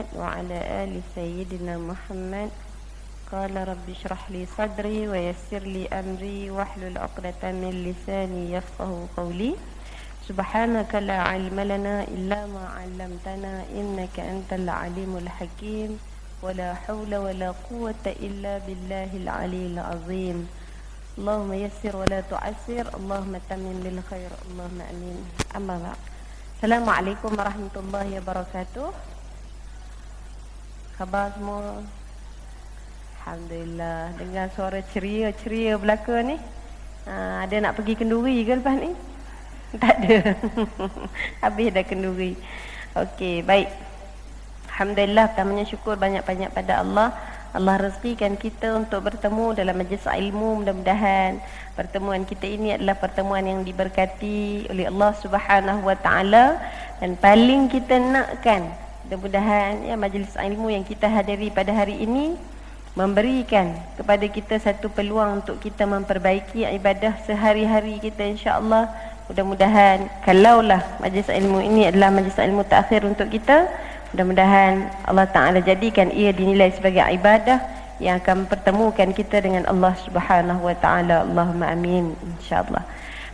محمد وعلى آل سيدنا محمد. قال رب اشرح لي صدري ويسر لي أمري واحلل عقدة من لساني يفقه قولي. سبحانك لا علم لنا إلا ما علمتنا إنك أنت العليم الحكيم ولا حول ولا قوة إلا بالله العلي العظيم. اللهم يسر ولا تعسر اللهم تمم بالخير اللهم أمين. أما بعد. Assalamualaikum warahmatullahi wabarakatuh. Khabar semua? Alhamdulillah. Dengar suara ceria-ceria belaka ni. Ada nak pergi kenduri ke lepas ni? Tak ada. Habis dah kenduri. Okey, baik. Alhamdulillah, pertamanya syukur banyak-banyak pada Allah. Allah rezekikan kita untuk bertemu dalam majlis ilmu. Mudah-mudahan pertemuan kita ini adalah pertemuan yang diberkati oleh Allah Subhanahu wa taala, dan paling kita nakkan mudah-mudahan ya majlis ilmu yang kita hadiri pada hari ini memberikan kepada kita satu peluang untuk kita memperbaiki ibadah sehari-hari kita, insya-Allah. Mudah-mudahan kalaulah majlis ilmu ini adalah majlis ilmu terakhir untuk kita, mudah-mudahan Allah Ta'ala jadikan ia dinilai sebagai ibadah yang akan mempertemukan kita dengan Allah Subhanahu Wa Ta'ala. Allahumma amin, insyaAllah.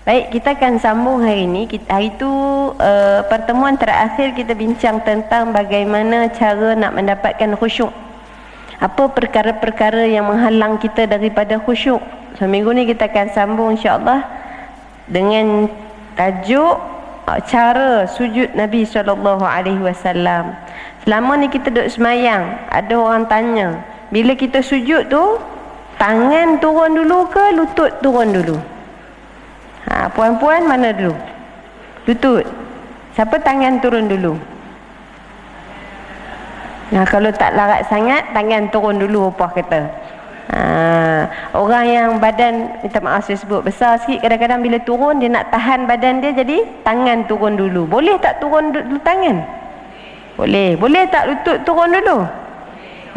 Baik, kita akan sambung hari ini. Hari itu pertemuan terakhir kita bincang tentang bagaimana cara nak mendapatkan khusyuk. Apa perkara-perkara yang menghalang kita daripada khusyuk. Seminggu ni kita akan sambung insyaAllah dengan tajuk cara sujud Nabi SAW. Selama ni kita duduk semayang, ada orang tanya, bila kita sujud tu tangan turun dulu ke lutut turun dulu? Puan-puan mana dulu? Lutut. Siapa tangan turun dulu? Kalau tak larat sangat, tangan turun dulu apa kata. Orang yang badan, minta maaf saya sebut, besar sikit, kadang-kadang bila turun dia nak tahan badan dia, jadi tangan turun dulu. Boleh tak turun dulu tangan? Boleh. Boleh tak lutut turun dulu?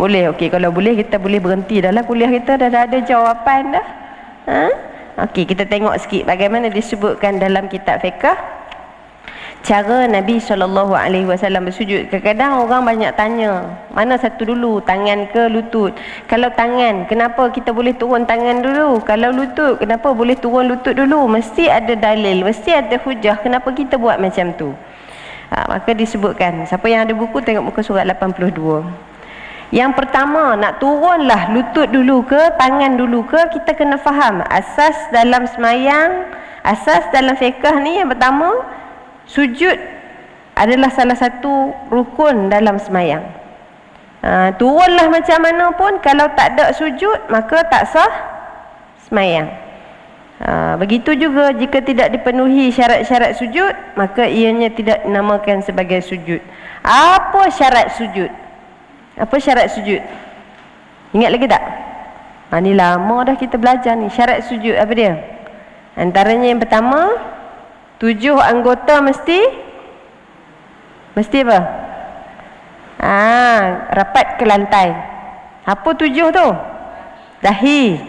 Boleh. Okey, kalau boleh kita boleh berhenti dah lah kuliah kita, dah ada jawapan dah. Okey, kita tengok sikit bagaimana disebutkan dalam kitab fiqh cara Nabi SAW bersujud. Kadang-kadang orang banyak tanya, mana satu dulu, tangan ke lutut? Kalau tangan, kenapa kita boleh turun tangan dulu? Kalau lutut, kenapa boleh turun lutut dulu? Mesti ada dalil, mesti ada hujah kenapa kita buat macam tu. Maka disebutkan, siapa yang ada buku tengok muka surat 82. Yang pertama, nak turunlah lutut dulu ke tangan dulu ke, kita kena faham asas dalam semayang, asas dalam fiqh ni. Yang pertama, sujud adalah salah satu rukun dalam semayang. Turunlah macam mana pun, kalau tak ada sujud maka tak sah semayang. Begitu juga jika tidak dipenuhi syarat-syarat sujud, maka ianya tidak dinamakan sebagai sujud. Apa syarat sujud? Apa syarat sujud? Ingat lagi tak? Ni lama dah kita belajar ni. Syarat sujud apa dia? Antaranya yang pertama, 7 anggota mesti apa? Rapat ke lantai. Apa 7 tu? Dahi,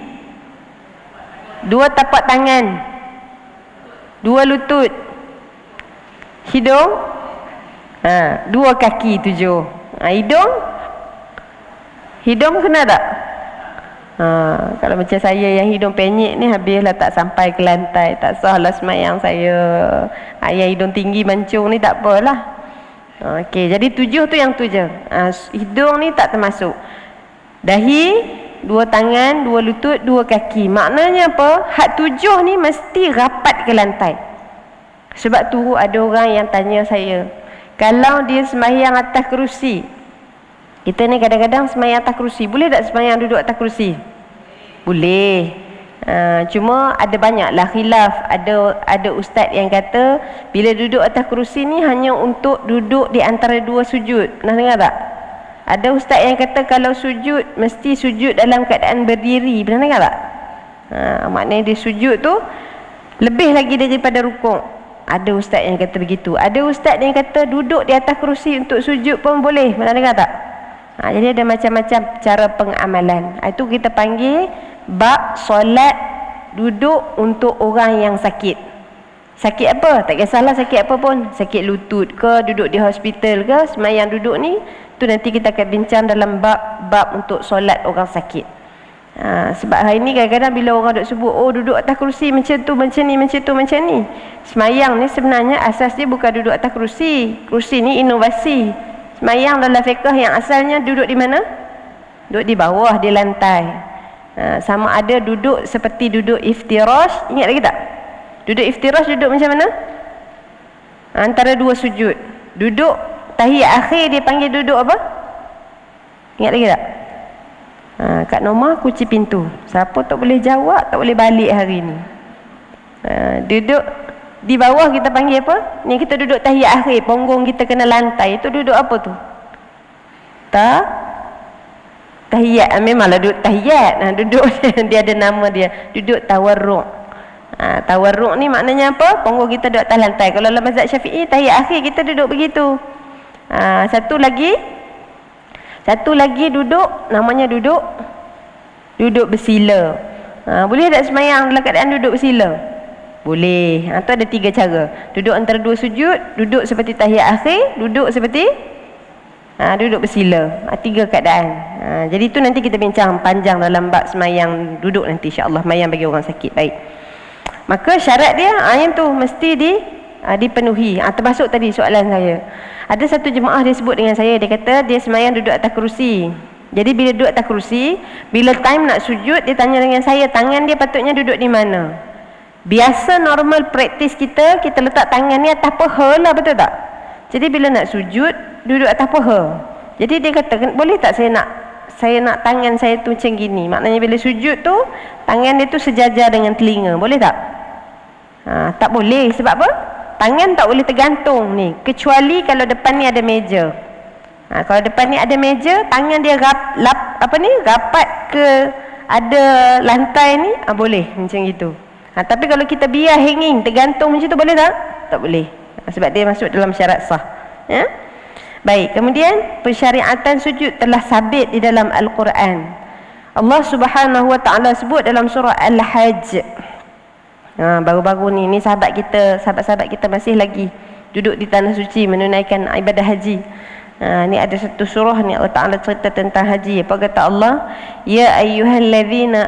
2 tapak tangan, 2 lutut, hidung, 2 kaki 7. Hidung kena tak? Kalau macam saya yang hidung penyek ni, habislah tak sampai ke lantai, tak sahlah semayang saya. Yang hidung tinggi mancung ni tak apalah. Okey, jadi 7 tu yang tu je. Hidung ni tak termasuk. Dahi, 2 tangan, 2 lutut, 2 kaki. Maknanya apa? Hak 7 ni mesti rapat ke lantai. Sebab tu ada orang yang tanya saya, kalau dia semayang atas kerusi, kita ni kadang-kadang semayang atas kerusi, boleh tak semayang duduk atas kerusi? Boleh. Cuma ada banyaklah khilaf. Ada ustaz yang kata bila duduk atas kerusi ni hanya untuk duduk di antara 2 sujud. Pernah dengar tak? Ada ustaz yang kata kalau sujud mesti sujud dalam keadaan berdiri. Pernah dengar tak? Maknanya dia sujud tu lebih lagi daripada rukuk. Ada ustaz yang kata begitu. Ada ustaz yang kata duduk di atas kerusi untuk sujud pun boleh. Pernah dengar tak? Jadi ada macam-macam cara pengamalan. Itu kita panggil bab solat duduk untuk orang yang sakit. Sakit apa? Tak kisahlah sakit apa pun. Sakit lutut ke, duduk di hospital ke, semayang duduk ni, tu nanti kita akan bincang dalam bab untuk solat orang sakit. Sebab hari ni kadang-kadang bila orang duk sebut, oh duduk atas kerusi macam tu, macam ni, macam tu, macam ni. Semayang ni sebenarnya asas dia bukan duduk atas kerusi. Kerusi ni inovasi. Semayang dalam fiqh yang asalnya duduk di mana? Duduk di bawah, di lantai. Sama ada duduk seperti duduk iftirash, ingat lagi tak? Duduk iftirash duduk macam mana? Antara dua sujud. Duduk tahiyat akhir dia panggil duduk apa? Ingat lagi tak? Kat Norma kunci pintu. Siapa tak boleh jawab, tak boleh balik hari ni. Duduk di bawah kita panggil apa? Ni kita duduk tahiyat akhir, punggung kita kena lantai. Itu duduk apa tu? Tahiyat. Memanglah duduk tahiyat. Duduk dia ada nama dia. Duduk tawarruk. Tawarruk ni maknanya apa? Punggung kita duduk atas lantai. Kalau dalam mazhab Syafi'i, tahiyat akhir kita duduk begitu. Satu lagi duduk, namanya duduk bersila. Boleh tak semayang dalam keadaan duduk bersila? Boleh. Tu ada 3 cara. Duduk antara 2 sujud, duduk seperti tahiyat akhir, duduk seperti duduk bersila. 3 keadaan. Jadi tu nanti kita bincang panjang dalam bab semayang duduk nanti, insya-Allah, semayang bagi orang sakit. Baik. Maka syarat dia yang tu mesti dipenuhi. Termasuk tadi soalan saya. Ada satu jemaah dia sebut dengan saya, dia kata dia semayang duduk atas kerusi. Jadi bila duduk atas kerusi, bila time nak sujud, dia tanya dengan saya, tangan dia patutnya duduk di mana? Biasa normal praktis kita letak tangan ni atas paha lah, betul tak? Jadi bila nak sujud, duduk atas paha. Jadi dia kata, boleh tak saya nak tangan saya tu macam gini? Maknanya bila sujud tu, tangan dia tu sejajar dengan telinga. Boleh tak? Tak boleh. Sebab apa? Tangan tak boleh tergantung ni. Kecuali kalau depan ni ada meja. Kalau depan ni ada meja, tangan dia rapat ke ada lantai ni, boleh macam gitu. Tapi kalau kita biar hanging, tergantung macam tu, boleh tak? Tak boleh. Sebab dia masuk dalam syarat sah. Ya? Baik, kemudian pensyariatan sujud telah sabit di dalam Al-Quran. Allah Subhanahu wa taala sebut dalam surah Al-Hajj. Baru-baru ni sahabat-sahabat kita masih lagi duduk di tanah suci menunaikan ibadah haji. Ni ada satu surah ni Allah Taala cerita tentang haji. Apa kata Allah? Ya ayyuhallazina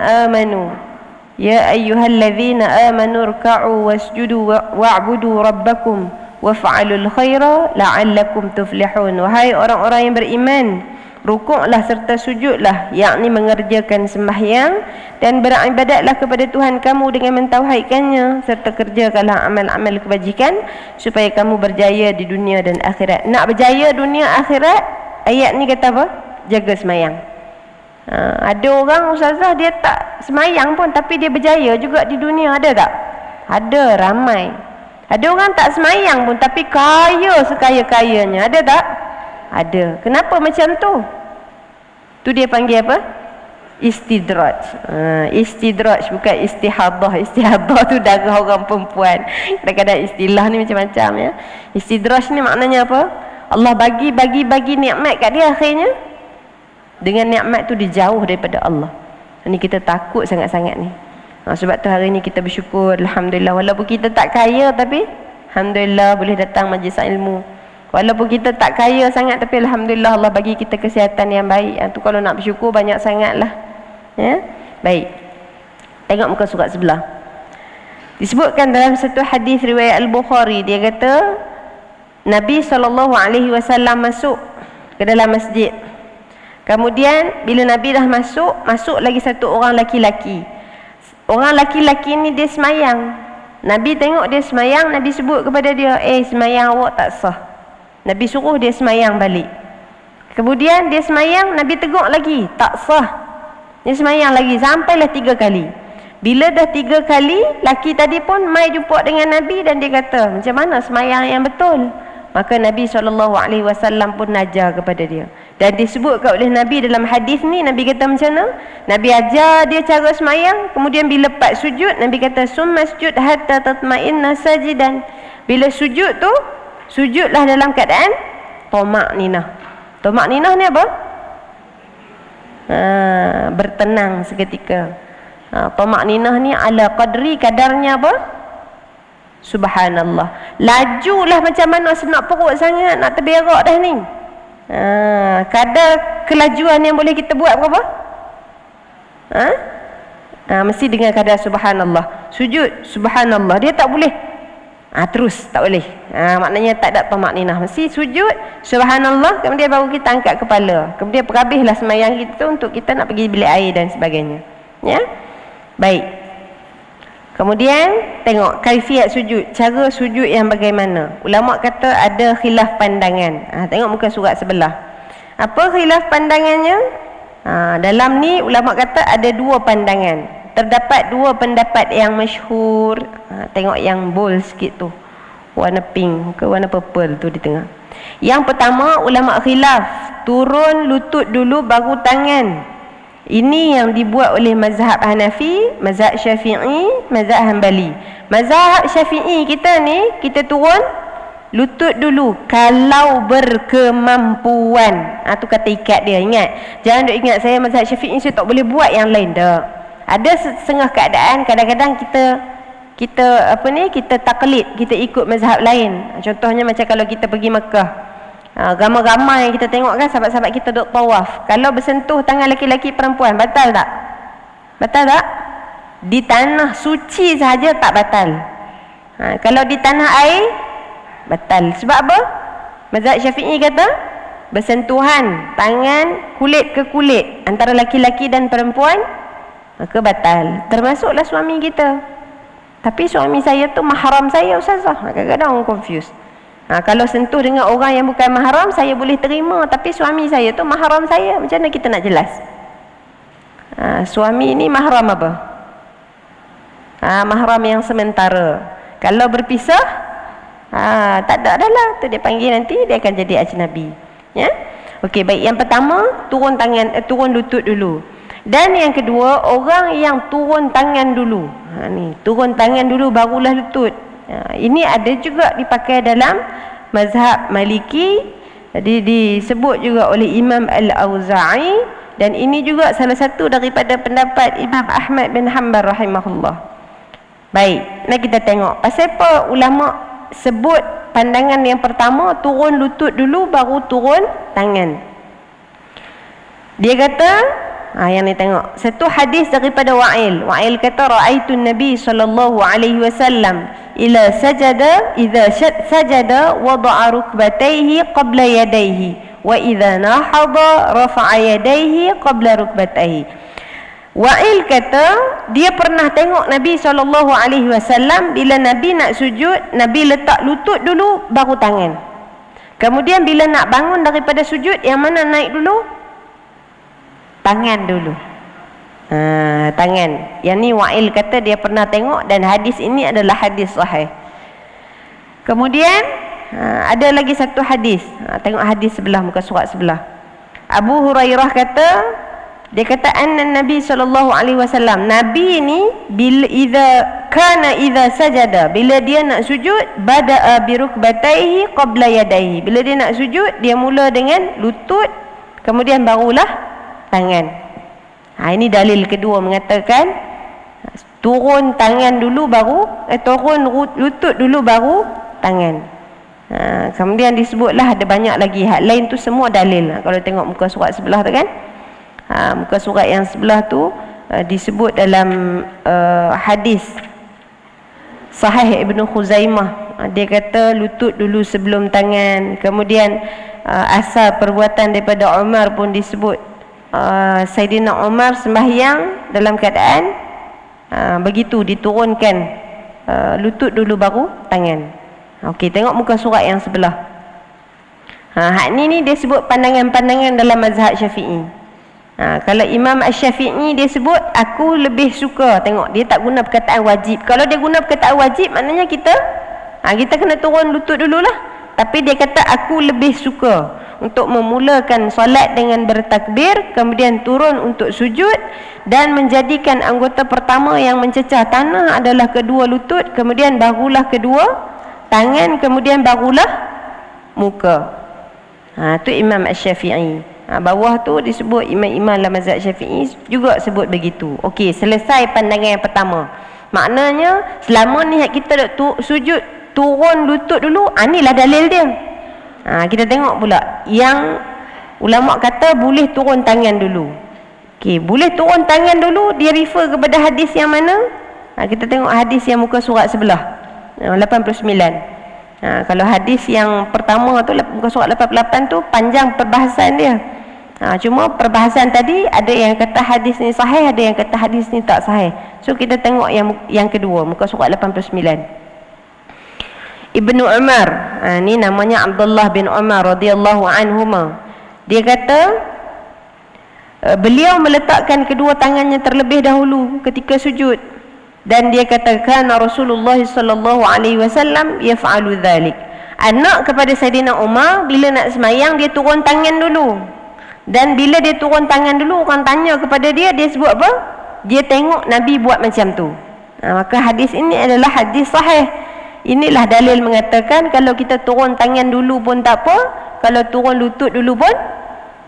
amanu ruk'u wasjudu wa'budu rabbakum waf'alul khaira la'allakum tuflihun. Wahai orang-orang yang beriman, rukuklah serta sujudlah, yakni mengerjakan sembahyang, dan beribadatlah kepada Tuhan kamu dengan mentauhidkannya, serta kerjakanlah amal-amal kebajikan supaya kamu berjaya di dunia dan akhirat. Nak berjaya dunia akhirat, ayat ni kata apa? Jaga sembahyang. Ada orang ustazah dia tak sembahyang pun tapi dia berjaya juga di dunia, ada tak? Ada, ramai. Ada orang tak sembahyang pun tapi kaya sekaya-kayanya, ada tak? Ada. Kenapa macam tu? Tu dia panggil apa? Istidraj. Istidraj bukan istihadah. Istihadah tu darah orang perempuan. Kadang-kadang istilah ni macam-macam ya. Istidraj ni maknanya apa? Allah bagi nikmat kat dia, akhirnya dengan nikmat tu dia jauh daripada Allah. Ni kita takut sangat-sangat ni. Sebab tu hari ni kita bersyukur, alhamdulillah, walaupun kita tak kaya tapi alhamdulillah boleh datang majlis ilmu. Walaupun kita tak kaya sangat tapi alhamdulillah Allah bagi kita kesihatan yang baik. Tu kalau nak bersyukur banyak sangatlah. Ya. Baik. Tengok muka surat sebelah. Disebutkan dalam satu hadis riwayat Al-Bukhari, dia kata Nabi SAW masuk ke dalam masjid. Kemudian bila Nabi dah masuk lagi satu orang laki-laki. Orang laki-laki ni dia semayang. Nabi tengok dia semayang, Nabi sebut kepada dia, semayang awak tak sah. Nabi suruh dia semayang balik. Kemudian dia semayang, Nabi tegur lagi, tak sah. Dia semayang lagi, sampailah 3 kali. Bila dah 3 kali, laki tadi pun mai jumpa dengan Nabi dan dia kata, macam mana semayang yang betul? Maka Nabi SAW pun ajar kepada dia. Dan disebutkan oleh Nabi dalam hadis ni, Nabi kata macam mana? Nabi ajar dia cara semayang, kemudian bila lepas sujud, Nabi kata, summa sujud hatta tatma'inna sajidan. Bila sujud tu, sujudlah dalam keadaan tomak ninah. Tomak ninah ni apa? Bertenang seketika. Tomak ninah ni ala qadri, kadarnya apa? subhanallah. Lajulah macam mana senak perut sangat, nak terberak dah ni. Kadar kelajuan yang boleh kita buat berapa? Mesti dengan kadar subhanallah. Sujud subhanallah, dia tak boleh terus, tak boleh. Maknanya tak ada tamakninah. Mesti sujud subhanallah, kemudian baru kita angkat kepala, kemudian habislah sembahyang kita untuk kita nak pergi bilik air dan sebagainya. Ya, baik. Kemudian tengok kaifiat sujud, cara sujud yang bagaimana. Ulama kata ada khilaf pandangan. Tengok muka surat sebelah. Apa khilaf pandangannya? Dalam ni ulama kata ada dua pandangan. Terdapat dua pendapat yang masyhur. Tengok yang bold sikit tu, warna pink ke warna purple tu di tengah. Yang pertama, ulama khilaf turun lutut dulu baru tangan. Ini yang dibuat oleh mazhab Hanafi, mazhab Syafi'i, mazhab Hanbali. Mazhab Syafi'i kita ni, kita turun lutut dulu kalau berkemampuan. Tu kata ikat dia. Ingat, jangan duk ingat saya mazhab Syafi'i saya tak boleh buat yang lain. Tak. Ada setengah keadaan kadang-kadang kita kita taklid, kita ikut mazhab lain. Contohnya macam kalau kita pergi Mekah, ramai-ramai kita tengok kan sahabat-sahabat kita duk tawaf, kalau bersentuh tangan lelaki-lelaki perempuan batal tak? Batal tak? Di tanah suci sahaja tak batal. Kalau di tanah air batal. Sebab apa? Mazhab Syafi'i kata bersentuhan tangan kulit ke kulit antara lelaki-lelaki dan perempuan maka batal. Termasuklah suami kita. Tapi suami saya tu mahram saya, ustazah. Kadang-kadang orang confuse. Kalau sentuh dengan orang yang bukan mahram saya boleh terima, tapi suami saya tu mahram saya. Macam mana kita nak jelas? Suami ni mahram apa? Mahram yang sementara. Kalau berpisah, tak ada dah lah. Tu dia panggil nanti dia akan jadi ajnabi. Ya? Okey, baik. Yang pertama, turun tangan, turun lutut dulu. Dan yang kedua, orang yang turun tangan dulu. Ni, turun tangan dulu barulah lutut. Ini ada juga dipakai dalam mazhab Maliki. Jadi disebut juga oleh Imam Al-Auza'i, dan ini juga salah satu daripada pendapat Imam Ahmad bin Hanbal rahimahullah. Baik, mari kita tengok pasal apa ulama sebut pandangan yang pertama turun lutut dulu baru turun tangan. Dia kata, yang ni tengok. Satu hadis daripada Wa'il. Wa'il kata ra'aitu Nabi sallallahu alaihi wasallam ila sajada idza sajada wada'a rukbatayhi qabla yadayhi wa idza nahada rafa'a yadayhi qabla rukbatayhi. Wa'il kata dia pernah tengok Nabi sallallahu alaihi wasallam bila Nabi nak sujud, Nabi letak lutut dulu baru tangan. Kemudian bila nak bangun daripada sujud, yang mana naik dulu? Tangan dulu. Tangan. Yang ni Wa'il kata dia pernah tengok, dan hadis ini adalah hadis sahih. Kemudian ada lagi satu hadis. Tengok hadis sebelah, muka surat sebelah. Abu Hurairah kata, dia kata anna Nabi sallallahu alaihi wasallam, Nabi ni bila idza sajada, bila dia nak sujud, bada'a bi rukbatayhi qabla yadayhi. Bila dia nak sujud, dia mula dengan lutut, kemudian barulah tangan. Ini dalil kedua mengatakan turun tangan dulu baru turun lutut dulu baru tangan. Kemudian disebutlah ada banyak lagi hak lain, tu semua dalil. Kalau tengok muka surat sebelah tu kan, muka surat yang sebelah tu disebut dalam hadis Sahih Ibnu Khuzaimah. Dia kata lutut dulu sebelum tangan. Kemudian asal perbuatan daripada Umar pun disebut. Saidina Umar sembahyang dalam keadaan begitu, diturunkan lutut dulu baru tangan. Okey, tengok muka surat yang sebelah. Hak ni dia sebut pandangan-pandangan dalam mazhab Syafi'i. Kalau Imam Asy-Syafi'i dia sebut aku lebih suka, tengok dia tak guna perkataan wajib. Kalau dia guna perkataan wajib, maknanya kita kena turun lutut dululah. Tapi dia kata aku lebih suka untuk memulakan solat dengan bertakbir, kemudian turun untuk sujud, dan menjadikan anggota pertama yang mencecah tanah adalah kedua lutut, kemudian barulah kedua tangan, kemudian barulah muka. Tu Imam Asy-Syafi'i. Bawah tu disebut imam-imam dalam mazhab Syafi'i juga sebut begitu. Okey, selesai pandangan yang pertama. Maknanya selama ni kita sujud turun lutut dulu, inilah dalil dia. Kita tengok pula yang ulama kata boleh turun tangan dulu. Okey, boleh turun tangan dulu, dia refer kepada hadis yang mana? Kita tengok hadis yang muka surat sebelah 89. Kalau hadis yang pertama tu muka surat 88 tu panjang perbahasan dia. Cuma perbahasan tadi ada yang kata hadis ni sahih, ada yang kata hadis ni tak sahih. So kita tengok yang kedua, muka surat 89. Ibnu Umar, ni namanya Abdullah bin Umar radhiyallahu anhuma. Dia kata beliau meletakkan kedua tangannya terlebih dahulu ketika sujud, dan dia katakan Rasulullah sallallahu alaihi wasallam yaf'alu dhalik. Anak kepada Saidina Umar bila nak semayang dia turun tangan dulu. Dan bila dia turun tangan dulu, orang tanya kepada dia, dia sebut apa? Dia tengok Nabi buat macam tu. Maka hadis ini adalah hadis sahih. Inilah dalil mengatakan kalau kita turun tangan dulu pun tak apa, kalau turun lutut dulu pun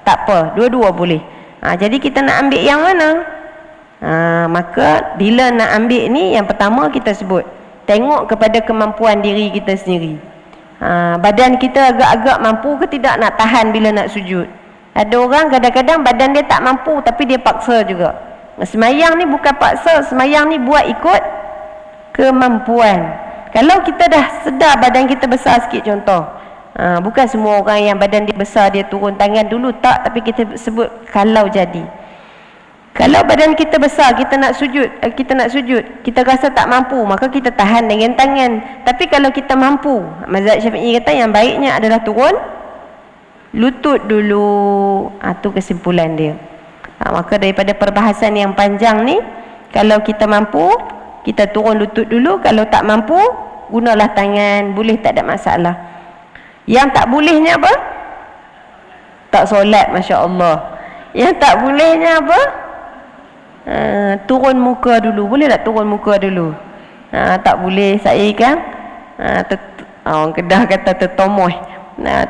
tak apa, dua-dua boleh. Jadi kita nak ambil yang mana? Maka bila nak ambil ni, yang pertama kita sebut tengok kepada kemampuan diri kita sendiri. Badan kita agak-agak mampu ke tidak nak tahan bila nak sujud. Ada orang kadang-kadang badan dia tak mampu tapi dia paksa juga. Semayang ni bukan paksa, semayang ni buat ikut kemampuan. Kalau kita dah sedar badan kita besar sikit contoh, bukan semua orang yang badan dia besar dia turun tangan dulu, tak, tapi kita sebut kalau jadi. Kalau badan kita besar, kita nak sujud, kita rasa tak mampu, maka kita tahan dengan tangan. Tapi kalau kita mampu, mazhab Syafi'i kata yang baiknya adalah turun lutut dulu. Tu kesimpulan dia. Maka daripada perbahasan yang panjang ni, kalau kita mampu, kita turun lutut dulu. Kalau tak mampu, gunalah tangan. Boleh, tak ada masalah. Yang tak bolehnya apa? Tak solat, Masya Allah. Yang tak bolehnya apa? Turun muka dulu. Boleh tak turun muka dulu? Tak boleh. Saya kan orang Kedah kata tertomoh,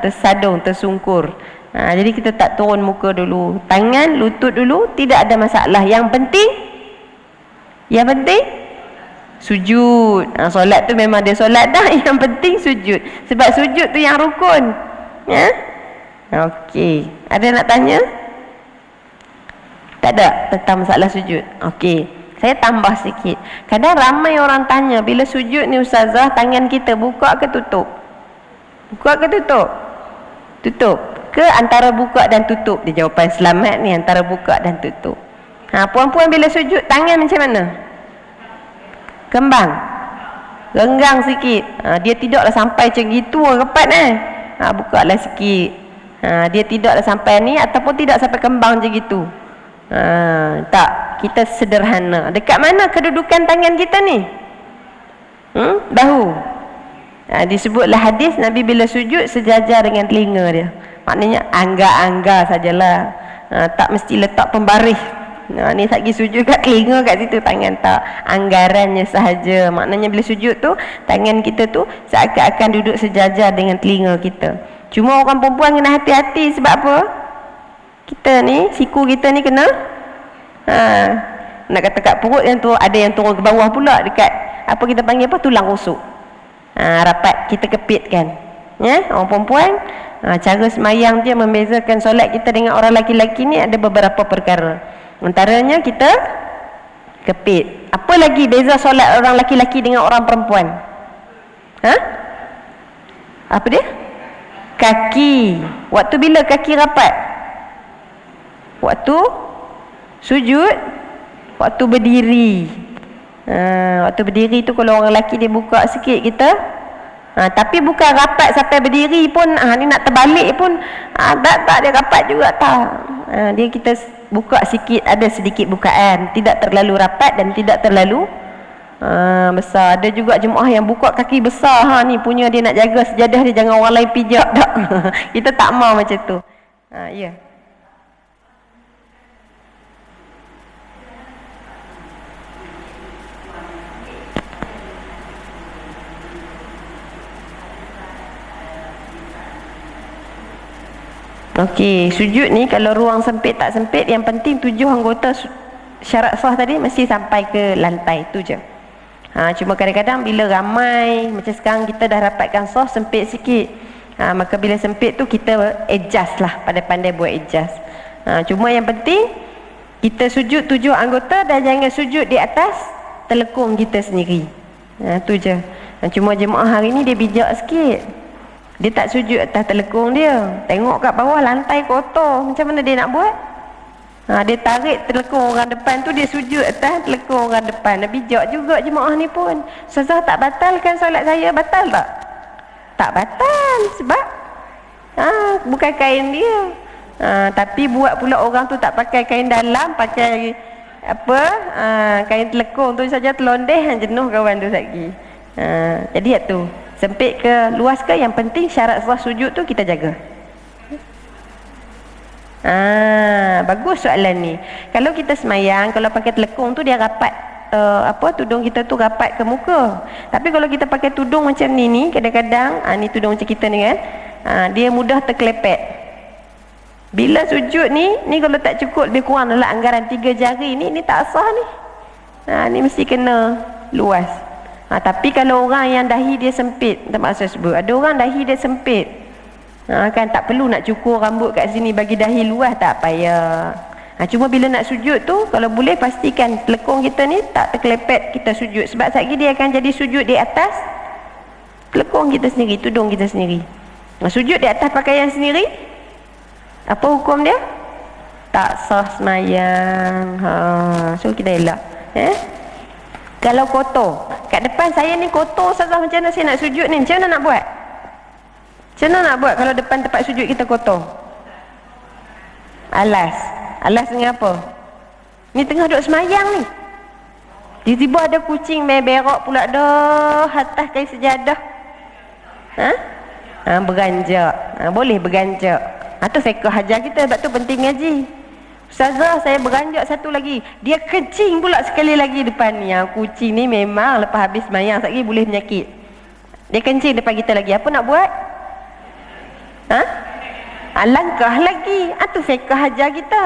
tersadung, tersungkur. Jadi kita tak turun muka dulu. Tangan, lutut dulu, tidak ada masalah. Yang penting sujud. Solat tu memang dia solat dah. Yang penting sujud. Sebab sujud tu yang rukun. Okey. Ada nak tanya? Tak ada tentang masalah sujud. Okey. Saya tambah sikit. Kadang ramai orang tanya, bila sujud ni ustazah, tangan kita buka ke tutup? Buka ke tutup? Tutup. Ke antara buka dan tutup? Dia jawapan selamat ni, antara buka dan tutup. Puan-puan bila sujud, tangan macam mana? Kembang. Renggang sikit. Dia tidaklah sampai macam gitu rapat buka lah sikit. Dia tidaklah sampai ni, ataupun tidak sampai kembang macam gitu. Tak, kita sederhana. Dekat mana kedudukan tangan kita ni? Bahu. Disebutlah hadis Nabi bila sujud sejajar dengan telinga dia. Maknanya angga-angga sajalah. Tak mesti letak pembaris. Ni lagi sujud kat telinga kat situ, tangan tak. Anggarannya sahaja. Maknanya bila sujud tu, tangan kita tu seakan-akan duduk sejajar dengan telinga kita. Cuma orang perempuan kena hati-hati. Sebab apa? Kita ni, siku kita ni kena nak kata kat perut yang tu, ada yang turun ke bawah pula, dekat apa kita panggil apa, tulang rusuk. Rapat, kita kepitkan. Orang perempuan, cara semayang dia membezakan solat kita dengan orang laki-laki ni ada beberapa perkara. Antaranya kita kepit. Apa lagi beza solat orang laki-laki dengan orang perempuan? Apa dia? Kaki. Waktu bila kaki rapat? Waktu sujud, waktu berdiri. Waktu berdiri tu kalau orang lelaki dia buka sikit kita. Tapi bukan rapat sampai berdiri pun. Ni nak terbalik pun tak dia rapat juga tak. Dia kita buka sikit, ada sedikit bukaan. Tidak terlalu rapat dan tidak terlalu besar. Ada juga jemaah yang buka kaki besar. Ni punya dia nak jaga sejadah dia, jangan orang lain pijak tak. Kita tak mau macam tu. Ya. Okey, sujud ni kalau ruang sempit tak sempit, yang penting 7 anggota syarat sah tadi mesti sampai ke lantai, tu je. Cuma kadang-kadang bila ramai macam sekarang kita dah dapatkan sos sempit sikit, maka bila sempit tu kita adjust lah, pandai-pandai buat adjust. Cuma yang penting kita sujud 7 anggota dan jangan sujud di atas telekung kita sendiri. Tu je. Cuma jemaah hari ni dia bijak sikit, dia tak sujud atas telekung dia, tengok kat bawah lantai kotor, macam mana dia nak buat? Dia tarik telekung orang depan tu, dia sujud atas telekung orang depan. Dia bijak juga jemaah ni pun. Ustazah, tak batalkan solat saya? Batal tak? Tak batal, sebab bukan kain dia. Tapi buat pula orang tu tak pakai kain dalam, pakai apa, kain telekung tu saja, telondeh, jenuh kawan tu lagi. Jadi tu sempit ke luas ke, yang penting syarat sah sujud tu kita jaga. Bagus soalan ni. Kalau kita semayang, kalau pakai telekung tu dia rapat, tudung kita tu rapat ke muka. Tapi kalau kita pakai tudung macam ni kadang-kadang, ni tudung macam kita ni kan, dia mudah terkelepet. Bila sujud ni kalau tak cukup, lebih kurang dalam anggaran 3 jari ni tak sah ni. Ni mesti kena luas. Tapi kalau orang yang dahi dia sempit, tak maksud sebut, ada orang dahi dia sempit, kan tak perlu nak cukur rambut kat sini bagi dahi luas, tak payah. Cuma bila nak sujud tu, kalau boleh pastikan telekung kita ni tak terkelepet kita sujud, sebab sekejap lagi dia akan jadi sujud di atas telekung kita sendiri, tudung kita sendiri. Sujud di atas pakaian sendiri, apa hukum dia? Tak sah semayang. So kita elak. Kalau kotor kat depan saya ni, kotor Ustazah, macam mana saya nak sujud ni? Macam mana nak buat? Macam mana nak buat kalau depan tempat sujud kita kotor? Alas dengan apa? Ni tengah duduk semayang ni, tiba-tiba ada kucing main berak pula dah atas kain sejadah. Beranjak. Boleh beranjak. Tu fiqh hajar kita, sebab tu penting ngaji. Ustazah, saya beranjak satu lagi, dia kencing pula sekali lagi depan ni. Kucing ni memang lepas habis semayang sekali boleh menyakit. Dia kencing depan kita lagi, apa nak buat? Langkah lagi. Tu fiqh hajar kita.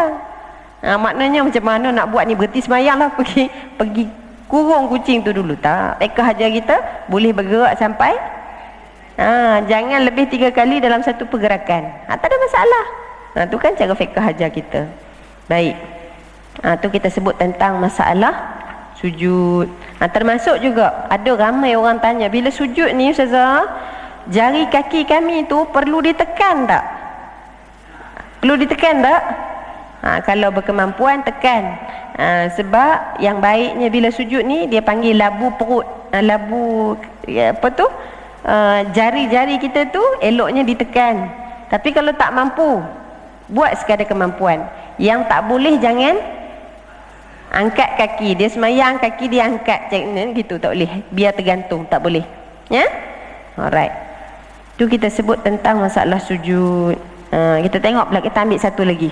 Maknanya macam mana nak buat ni? Berhenti semayang lah, pergi kurung kucing tu dulu. Tak, fiqh hajar kita boleh bergerak sampai jangan lebih 3 kali dalam satu pergerakan. Tak ada masalah. Tu kan cara fiqh hajar kita. Baik. Tu kita sebut tentang masalah sujud. Termasuk juga ada ramai orang tanya, bila sujud ni Ustazah, jari kaki kami tu perlu ditekan tak? Perlu ditekan tak? Kalau berkemampuan tekan. Sebab yang baiknya bila sujud ni dia panggil labu perut. Labu jari-jari kita tu eloknya ditekan. Tapi kalau tak mampu, buat sekadar kemampuan. Yang tak boleh, jangan angkat kaki. Dia semayang kaki dia angkat gitu, tak boleh. Biar tergantung, tak boleh. Ya? Alright. Tu kita sebut tentang masalah sujud. Kita tengok pula, kita ambil satu lagi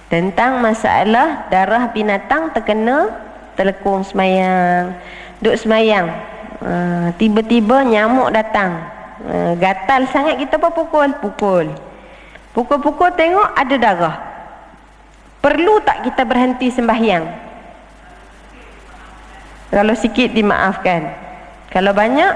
tentang masalah darah binatang terkena telekung semayang. Duk semayang, tiba-tiba nyamuk datang, gatal sangat, kita pun pukul, tengok ada darah. Perlu tak kita berhenti sembahyang? Kalau sikit dimaafkan, kalau banyak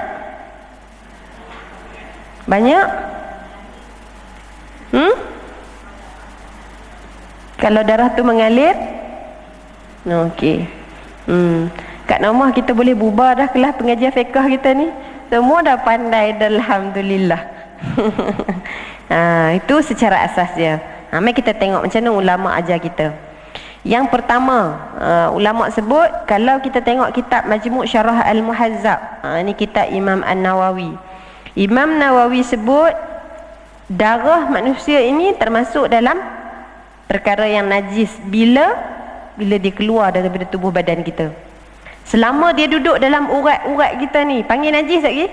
kalau darah tu mengalir, okey. Kat rumah kita boleh bubar dah kelas pengajian fiqh kita ni. Semua dah pandai dah, alhamdulillah. Itu secara asas dia. Mari kita tengok macam mana ulama ajar kita. Yang pertama, ulama sebut, kalau kita tengok kitab Majmu' Syarah Al-Muhazzab, ini kitab Imam An-Nawawi. Imam Nawawi sebut darah manusia ini termasuk dalam perkara yang najis bila dia keluar daripada tubuh badan kita. Selama dia duduk dalam urat-urat kita ni, panggil najis lagi?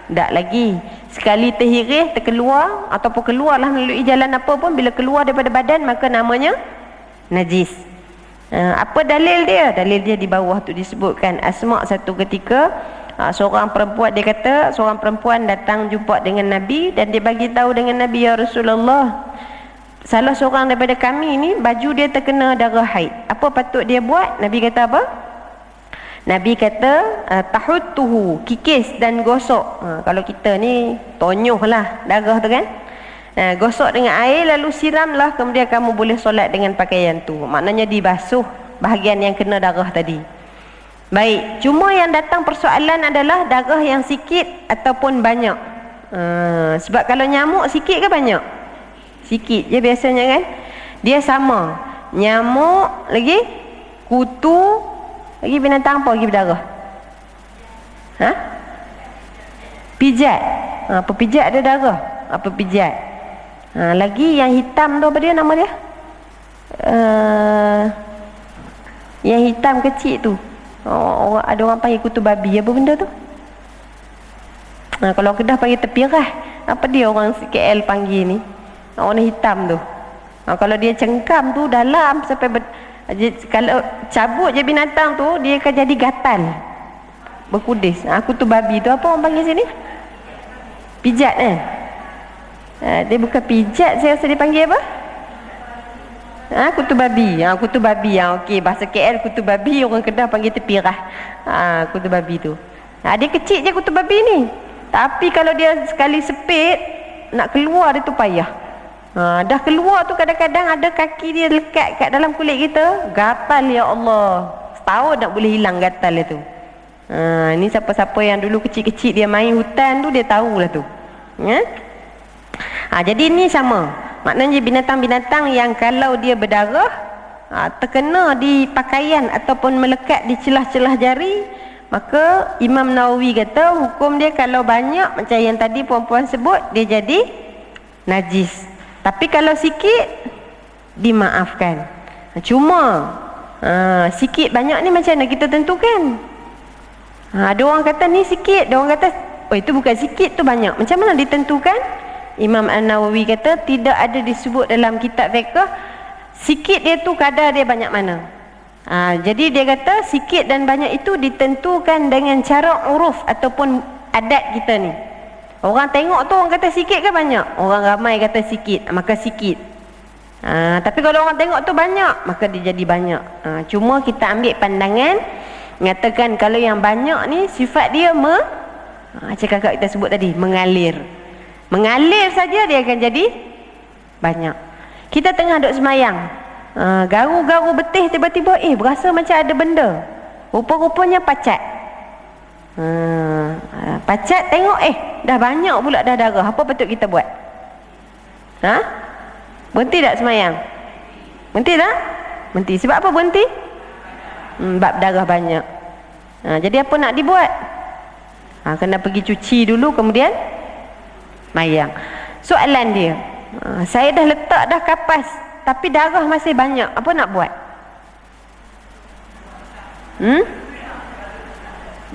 Tak lagi. Sekali terhiris, terkeluar ataupun keluarlah melalui jalan apa pun, bila keluar daripada badan maka namanya najis. Apa dalil dia? Dalil dia di bawah tu disebutkan. Asma' satu ketika seorang perempuan, dia kata seorang perempuan datang jumpa dengan Nabi dan dia bagi tahu dengan Nabi, ya Rasulullah, salah seorang daripada kami ni baju dia terkena darah haid, apa patut dia buat? Nabi kata apa? Nabi kata tahuttuhu, kikis dan gosok. Kalau kita ni tonyoh lah darah tu kan. Gosok dengan air lalu siramlah, kemudian kamu boleh solat dengan pakaian tu. Maknanya dibasuh bahagian yang kena darah tadi. Baik, cuma yang datang persoalan adalah darah yang sikit ataupun banyak. Sebab kalau nyamuk sikit ke banyak? Sikit je biasanya kan. Dia sama. Nyamuk lagi, kutu lagi, binatang apa lagi berdarah? Pijat. Apa pijat ada darah? Apa pijat? Lagi yang hitam tu apa dia nama dia? Yang hitam kecil tu. Ada orang panggil kutu babi. Apa benda tu? Kalau Kedah panggil tepirah. Apa dia orang KL panggil ni? Warna hitam tu. Kalau dia cengkam tu dalam sampai kalau cabut je binatang tu, dia akan jadi gatal, berkudis. Kutu babi tu apa orang panggil sini? Pijat dia bukan pijat, saya rasa dia panggil apa? Kutu babi. Kutu babi. Okey, bahasa KL kutu babi, orang Kedah panggil tepirah. Kutu babi tu. Dia kecil je kutu babi ni. Tapi kalau dia sekali sepit, nak keluar dia tu payah. Dah keluar tu kadang-kadang ada kaki dia lekat kat dalam kulit kita, gatal ya Allah. Setahun tak boleh hilang gatal dia tu. Ni siapa-siapa yang dulu kecil-kecil dia main hutan tu, dia tahulah tu. Jadi ni sama. Maknanya binatang-binatang yang kalau dia berdarah, terkena di pakaian ataupun melekat di celah-celah jari, maka Imam Nawawi kata hukum dia kalau banyak macam yang tadi puan-puan sebut, dia jadi najis. Tapi kalau sikit, dimaafkan. Cuma sikit banyak ni macam mana kita tentukan? Ada orang kata ni sikit, ada orang kata itu bukan sikit, tu banyak. Macam mana ditentukan? Imam An-Nawawi kata tidak ada disebut dalam kitab fiqh sikit dia tu kadar dia banyak mana. Jadi dia kata sikit dan banyak itu ditentukan dengan cara uruf ataupun adat kita ni. Orang tengok tu orang kata sikit ke banyak? Orang ramai kata sikit, maka sikit. Tapi kalau orang tengok tu banyak, maka dia jadi banyak. Cuma kita ambil pandangan, mengatakan kalau yang banyak ni sifat dia macam kakak kita sebut tadi, mengalir. Mengalir saja dia akan jadi banyak. Kita tengah duduk semayang, garu-garu betih, tiba-tiba berasa macam ada benda. Rupa-rupanya pacat. Pacat tengok dah banyak pula dah darah. Apa patut kita buat? Berhenti tak semayang? Berhenti tak? Berhenti. Sebab apa berhenti? Bab darah banyak. Jadi apa nak dibuat? Kena pergi cuci dulu, kemudian mayang. Soalan dia, saya dah letak dah kapas, tapi darah masih banyak. Apa nak buat?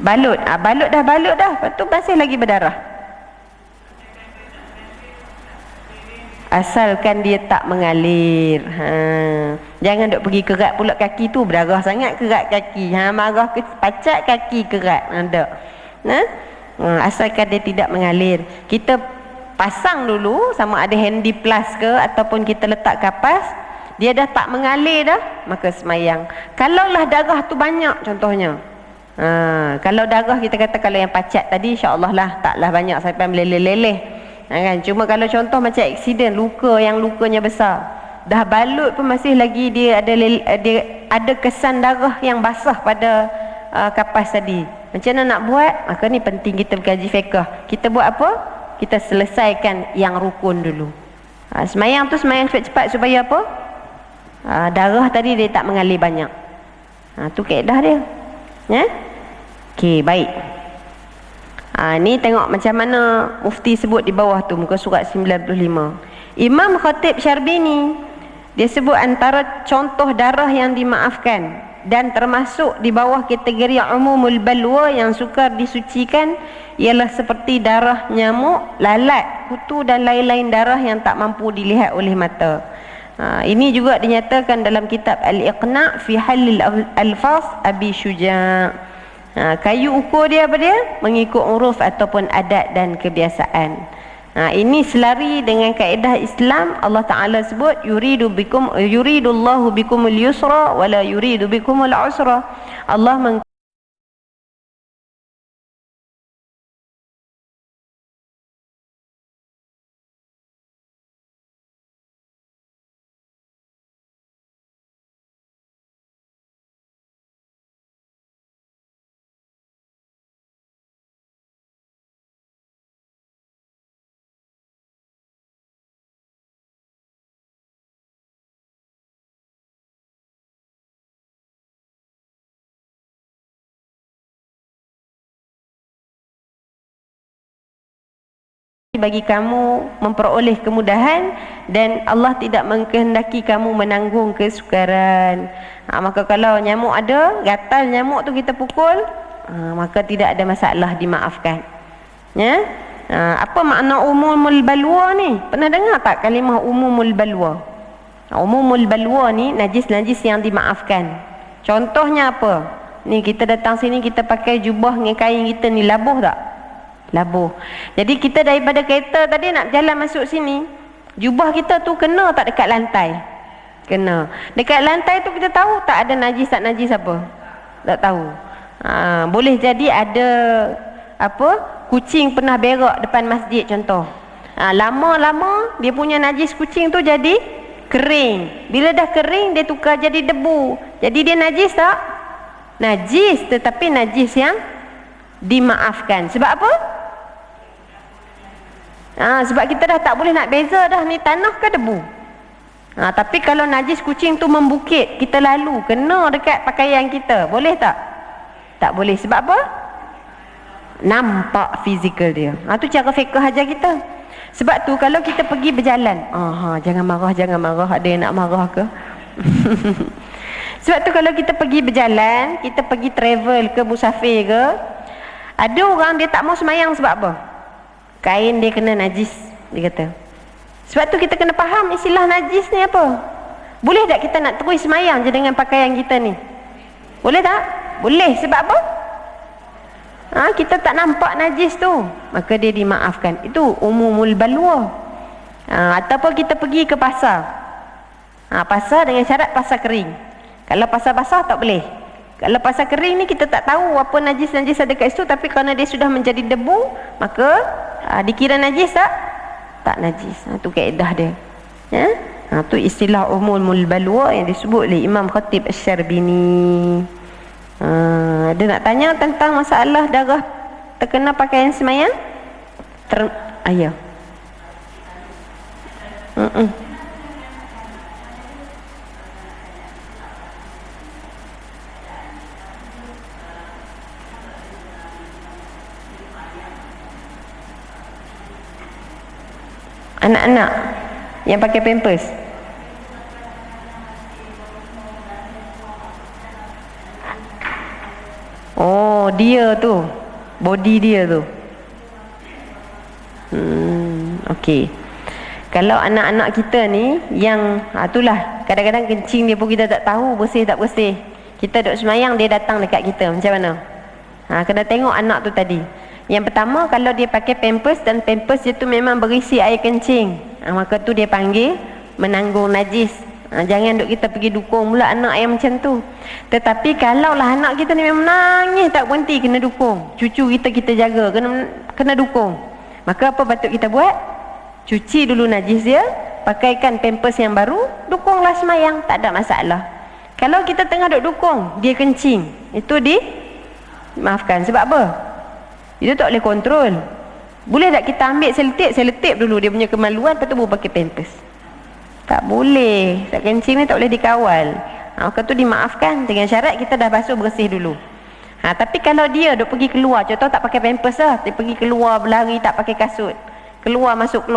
Balut. Balut dah. Lepas tu masih lagi berdarah. Asalkan dia tak mengalir. Jangan duk pergi kerat pula kaki tu, berdarah sangat kerat kaki. Marah ke pacat kaki kerat. Asalkan dia tidak mengalir. Kita pasang dulu, sama ada handy plus ke ataupun kita letak kapas, dia dah tak mengalir dah, maka semayang. Kalaulah darah tu banyak contohnya. Kalau darah kita kata kalau yang pacat tadi insya-Allah lah taklah banyak sampai meleleh-leleh. Kan? Cuma kalau contoh macam aksiden, luka yang lukanya besar, dah balut pun masih lagi dia ada kesan darah yang basah pada kapas tadi. Macam mana nak buat? Maka ni penting kita berkaji fiqh. Kita buat apa? Kita selesaikan yang rukun dulu. Semayang tu semayang cepat-cepat supaya apa? Darah tadi dia tak mengalir banyak. Tu kaedah dia. Okey, baik. Ni tengok macam mana mufti sebut di bawah tu, muka surat 95. Imam Khatib Syarbini dia sebut antara contoh darah yang dimaafkan dan termasuk di bawah kategori umumul balwa yang sukar disucikan ialah seperti darah nyamuk, lalat, kutu dan lain-lain darah yang tak mampu dilihat oleh mata. Ini juga dinyatakan dalam kitab Al-Iqna' fi Halil Al-Alfaz Abi Syuja'. Kayu ukur dia apa dia? Mengikut uruf ataupun adat dan kebiasaan. Ini selari dengan kaedah Islam. Allah Ta'ala sebut yuridullahu bikumul yusra wala yuridu bikumul usra. Allah bagi kamu memperoleh kemudahan dan Allah tidak mengkehendaki kamu menanggung kesukaran. Maka kalau nyamuk ada, gatal nyamuk tu kita pukul, maka tidak ada masalah, dimaafkan. Ya? Apa makna umumul balwa ni? Pernah dengar tak kalimah umumul balwa? Umumul balwa ni najis-najis yang dimaafkan. Contohnya apa? Ni kita datang sini, kita pakai jubah dengan kain kita ni, labuh tak? Labuh. Jadi kita daripada kereta tadi nak jalan masuk sini, jubah kita tu kena tak dekat lantai? Kena. Dekat lantai tu kita tahu tak ada najis tak najis apa? Tak tahu. Boleh jadi ada apa? Kucing pernah berak depan masjid contoh. Lama-lama dia punya najis kucing tu jadi kering. Bila dah kering dia tukar jadi debu. Jadi dia najis tak? Najis, tetapi najis yang dimaafkan. Sebab apa? Sebab kita dah tak boleh nak beza dah ni tanah ke debu. Tapi kalau najis kucing tu membukit, kita lalu kena dekat pakaian kita, boleh tak? Tak boleh. Sebab apa? Nampak fizikal dia. Tu cara fiqh ajar kita. Sebab tu kalau kita pergi berjalan, jangan marah, ada yang nak marah ke? Sebab tu kalau kita pergi berjalan, kita pergi travel ke musafir ke, ada orang dia tak mau semayang sebab apa? Kain dia kena najis, dia kata. Sebab tu kita kena faham istilah najis ni apa. Boleh tak kita nak terus semayang je dengan pakaian kita ni? Boleh tak? Boleh. Sebab apa? Kita tak nampak najis tu, maka dia dimaafkan. Itu umumul balwa. Ataupun kita pergi ke pasar, pasar dengan syarat pasar kering. Kalau pasar basah tak boleh. Kalau pasar kering ni kita tak tahu apa najis-najis ada kat situ, tapi kerana dia sudah menjadi debu, maka dikira najis tak? Tak najis. Tu kaedah dia. Ya? Tu istilah umumul balwa yang disebut oleh Imam Khatib Asy-Syarbini. Dia nak tanya tentang masalah darah terkena pakaian semayang. Ya. Anak-anak yang pakai pampers. Dia tu, body dia tu. Okey. Kalau anak-anak kita ni yang itulah kadang-kadang kencing dia pun kita tak tahu bersih tak bersih. Kita duduk semayang, dia datang dekat kita, macam mana? Kena tengok anak tu tadi. Yang pertama, kalau dia pakai pampers dan pampers dia tu memang berisi air kencing, maka tu dia panggil menanggung najis. Jangan duk kita pergi dukung pula anak yang macam tu. Tetapi kalaulah anak kita ni memang nangis tak berhenti, kena dukung. Cucu kita jaga, kena dukung. Maka apa patut kita buat? Cuci dulu najis dia, pakaikan pampers yang baru, dukunglah semayang, tak ada masalah. Kalau kita tengah duk dukung, dia kencing, itu maafkan. Sebab apa? Itu tak boleh kontrol. Boleh tak kita ambil selotip dulu dia punya kemaluan, lepas tu baru pakai pampers? Tak boleh. Tak kencing ni tak boleh dikawal. Maka tu dimaafkan dengan syarat kita dah basuh bersih dulu. Tapi kalau dia duk pergi keluar, contoh tak pakai pampers lah, dia pergi keluar berlari tak pakai kasut, keluar masuk,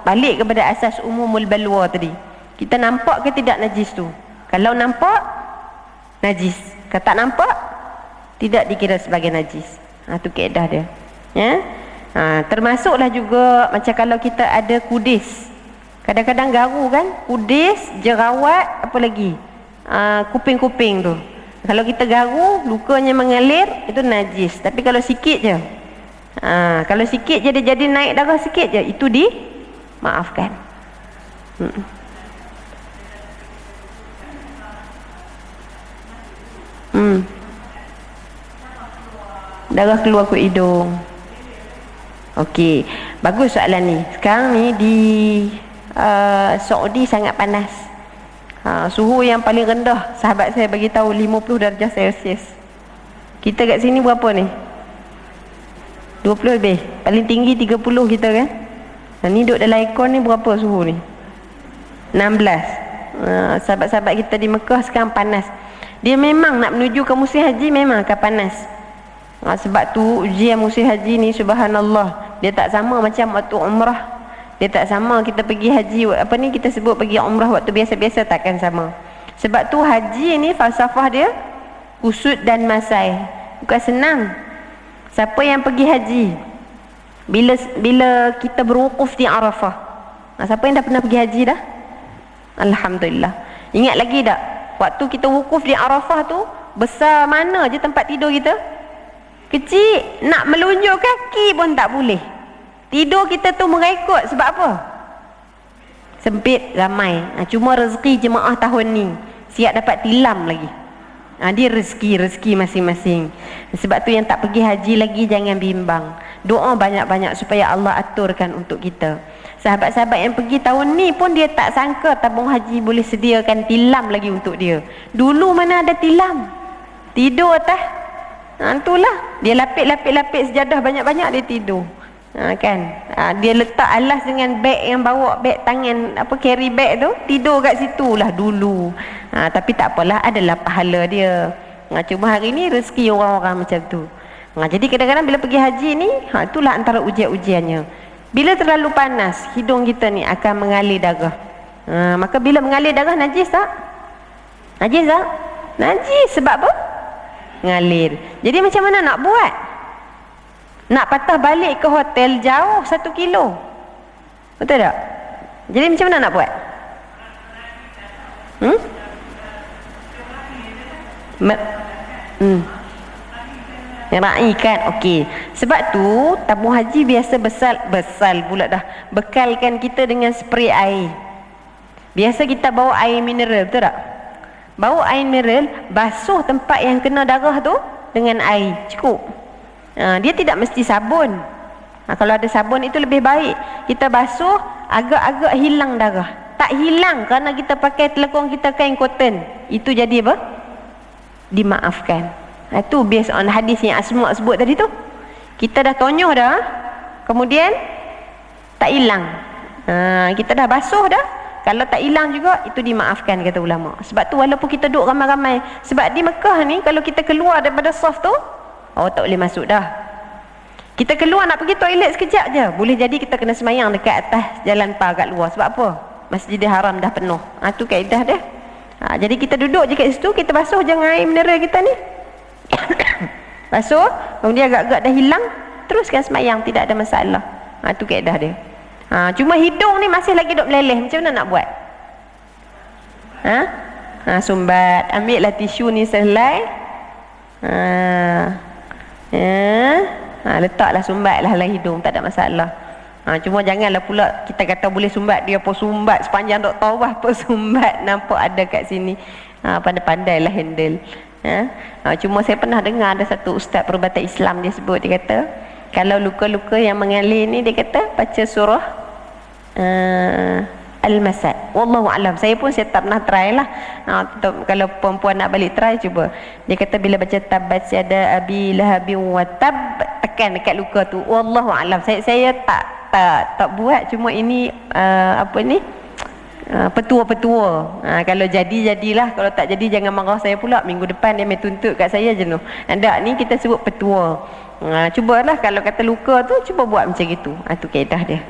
balik kepada asas umumul balwa tadi. Kita nampak ke tidak najis tu? Kalau nampak, najis. Kalau tak nampak, tidak dikira sebagai najis. Tu kaedah dia. Ya? Termasuklah juga macam kalau kita ada kudis. Kadang-kadang garu kan, kudis, jerawat, apa lagi? Kuping-kuping tu. Kalau kita garu, lukanya mengalir, itu najis. Tapi kalau sikit je, kalau sikit je dia jadi naik darah sikit je, itu dimaafkan. Darah keluar ke hidung. Okey, bagus soalan ni. Sekarang ni di Saudi sangat panas. Suhu yang paling rendah sahabat saya bagi tahu 50 darjah Celsius. Kita kat sini berapa ni? 20 lebih. Paling tinggi 30 kita kan. Ni duduk dalam aircon ni berapa suhu ni? 16. Sahabat-sahabat kita di Mekah sekarang panas. Dia memang nak menuju ke musim haji memang akan panas. Sebab tu ujian musim haji ni subhanallah, Dia tak sama macam waktu umrah. Dia tak sama kita pergi haji, apa ni kita sebut pergi umrah waktu biasa-biasa, takkan sama. Sebab tu haji ni falsafah dia kusud dan masai. Bukan senang. Siapa yang pergi haji, bila kita berwukuf di Arafah, siapa yang dah pernah pergi haji dah? Alhamdulillah. Ingat lagi tak waktu kita wukuf di Arafah tu, besar mana je tempat tidur kita? Kecil. Nak melunjuk kaki pun tak boleh. Tidur kita tu mengikut. Sebab apa? Sempit, ramai. Cuma rezeki jemaah tahun ni siap dapat tilam lagi. Dia rezeki masing-masing. Sebab tu yang tak pergi haji lagi jangan bimbang. Doa banyak-banyak supaya Allah aturkan untuk kita. Sahabat-sahabat yang pergi tahun ni pun dia tak sangka tabung haji boleh sediakan tilam lagi untuk dia. Dulu mana ada tilam? Tidur atas. Itulah. Dia lapik sejadah banyak-banyak, dia tidur. Dia letak alas dengan beg yang bawa, beg tangan, carry bag tu, tidur kat situ lah dulu. Tapi tak apalah, adalah pahala dia. Cuma hari ni rezeki orang-orang macam tu. Jadi kadang-kadang bila pergi haji ni, itulah antara ujian-ujiannya. Bila terlalu panas, hidung kita ni akan mengalir darah. Maka bila mengalir darah, najis tak? Najis tak? Najis. Sebab apa? Ngalir. Jadi macam mana nak buat? Nak patah balik ke hotel jauh 1 kilo. Betul tak? Jadi macam mana nak buat? Ra'i kan? Okey. Sebab tu tabung haji biasa besar pula dah. Bekalkan kita dengan spray air. Biasa kita bawa air mineral, betul tak? Bawa air mineral, basuh tempat yang kena darah tu dengan air. Cukup. Dia tidak mesti sabun. Kalau ada sabun itu lebih baik. Kita basuh, agak-agak hilang darah. Tak hilang kerana kita pakai telekong kita kain cotton. Itu jadi apa? Dimaafkan. Itu based on hadis yang Asma' sebut tadi tu. Kita dah tonyoh dah, kemudian tak hilang. Kita dah basuh dah, kalau tak hilang juga, itu dimaafkan kata ulama. Sebab tu walaupun kita duduk ramai-ramai, sebab di Mekah ni kalau kita keluar daripada saf tu, tak boleh masuk dah. Kita keluar nak pergi toilet sekejap je, boleh jadi kita kena semayang dekat atas jalan par kat luar. Sebab apa? Masjidil Haram dah penuh. Tu kaedah dia. Jadi kita duduk je kat situ, kita basuh je dengan air mineral kita ni. Basuh, kemudian agak-agak dah hilang, teruskan semayang, tidak ada masalah. Tu kaedah dia. Cuma hidung ni masih lagi duk meleleh. Macam mana nak buat? Sumbat. Ambil lah tisu ni sehelai. Letaklah sumbat lah dalam hidung, tak ada masalah. Cuma janganlah pula kita kata boleh sumbat, dia pun sumbat sepanjang dok tawaf pun sumbat, nampak ada kat sini. Pandai-pandailah handle. Cuma saya pernah dengar ada satu ustaz perubatan Islam, dia sebut, dia kata kalau luka-luka yang mengalir ni, dia kata baca surah Al-Masad. Wallahu alam. Saya tak pernah try lah. Kalau perempuan nak balik try, cuba. Dia kata bila baca tabat yada abi lahabin wa tab, tekan dekat luka tu. Wallahu alam. Saya tak buat. Cuma ini petua-petua. Kalau jadilah. Kalau tak jadi jangan marah saya pula. Minggu depan dia main tuntut kat saya jenuh. Anda ni kita sebut petua. Cubalah kalau kata luka tu, cuba buat macam gitu. Tu kaedah dia.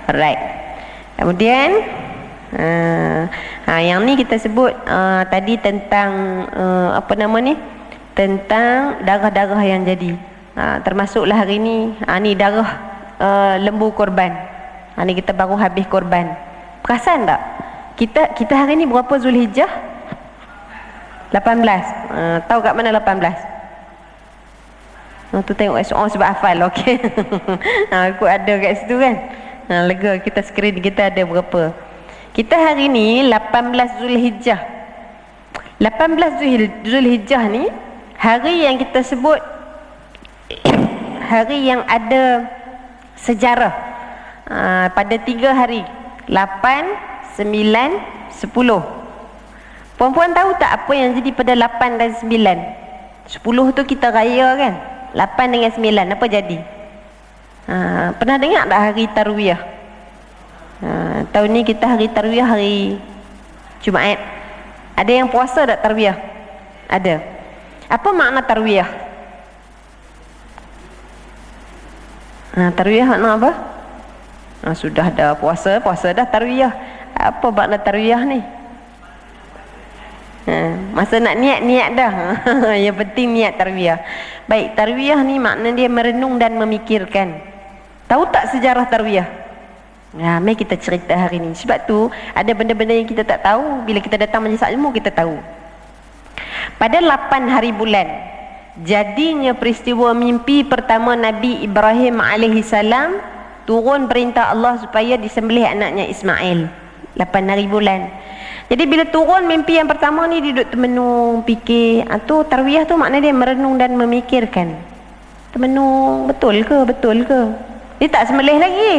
Alright. Kemudian yang ni kita sebut tadi tentang tentang darah-darah yang jadi. Termasuklah hari ni ni darah lembu korban. Ni kita baru habis korban. Perasan tak? Kita hari ni berapa Zulhijjah? 18. Tahu kat mana 18? Tu tengok sebab hafal. Okey. Aku ada kat situ kan. Lega, kita skrin kita ada berapa. Kita hari ni 18 Zulhijjah. 18 Zulhijjah ni hari yang kita sebut hari yang ada sejarah. Pada 3 hari, 8, 9, 10. Perempuan tahu tak apa yang jadi pada 8 dan 9? 10 tu kita raya kan. 8 dengan 9 apa jadi? Pernah dengar tak hari Tarwiyah? Tahun ni kita hari Tarwiyah hari Jumaat. Ada yang puasa tak Tarwiyah? Ada. Apa makna Tarwiyah? Tarwiyah nak apa? Sudah dah puasa dah tarwiyah. Apa makna tarwiyah ni? Masa nak niat dah. Yang penting niat tarwiyah. Baik, tarwiyah ni makna dia merenung dan memikirkan. Tahu tak sejarah tarwiyah? Mari kita cerita hari ni. Sebab tu ada benda-benda yang kita tak tahu, bila kita datang majlis ilmu kita tahu. Pada 8 hari bulan jadinya peristiwa mimpi pertama Nabi Ibrahim alaihissalam, turun perintah Allah supaya disembelih anaknya Ismail. 8 hari bulan. Jadi bila turun mimpi yang pertama ni, dia duduk termenung, fikir. Tu tarwiyah tu makna dia merenung dan memikirkan. Termenung, betul ke? Dia tak sembelih lagi.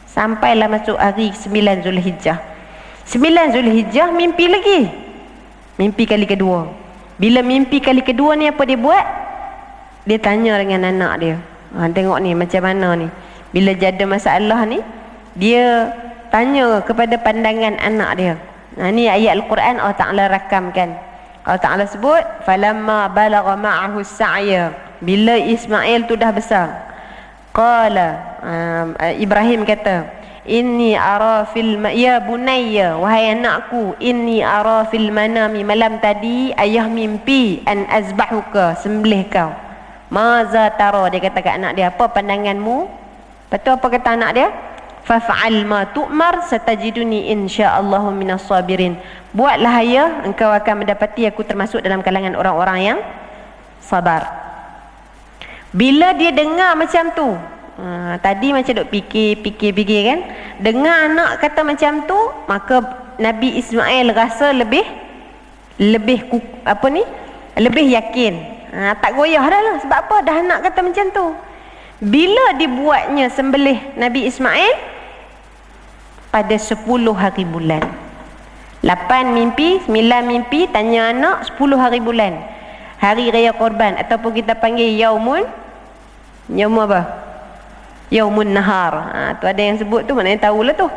Sampailah masuk hari 9 Zulhijjah. 9 Zulhijjah mimpi lagi. Mimpi kali kedua. Bila mimpi kali kedua ni apa dia buat? Dia tanya dengan anak dia. Tengok ni macam mana ni. Bila jada masalah ni, dia tanya kepada pandangan anak dia. Ni ayat Al-Quran Allah Ta'ala rakamkan. Allah Ta'ala sebut, falamma balagha ma'ahu as-sa'ya, bila Ismail tu dah besar, qala, Ibrahim kata, inni ara fil ya bunayya, wahai anakku, inni ara fil manami, malam tadi ayah mimpi an azbahuka, sembelih kau. Maza tara, dia kata kat anak dia, apa pandanganmu? Betul apa kata anak dia? Faf'al ma tu'mar satajiduni insyaallahu minas sabirin. Buatlah ayah, engkau akan mendapati aku termasuk dalam kalangan orang-orang yang sabar. Bila dia dengar macam tu, tadi macam duk fikir kan, dengar anak kata macam tu, maka Nabi Ismail rasa lebih lebih yakin. Tak goyah dah lah. Sebab apa? Dah anak kata macam tu. Bila dibuatnya sembelih Nabi Ismail pada 10 hari bulan. 8 mimpi, 9 mimpi, tanya anak, 10 hari bulan. Hari raya korban ataupun kita panggil Yaumun apa? Yaumun Nahar. Tu ada yang sebut tu, maknanya tahulah tu.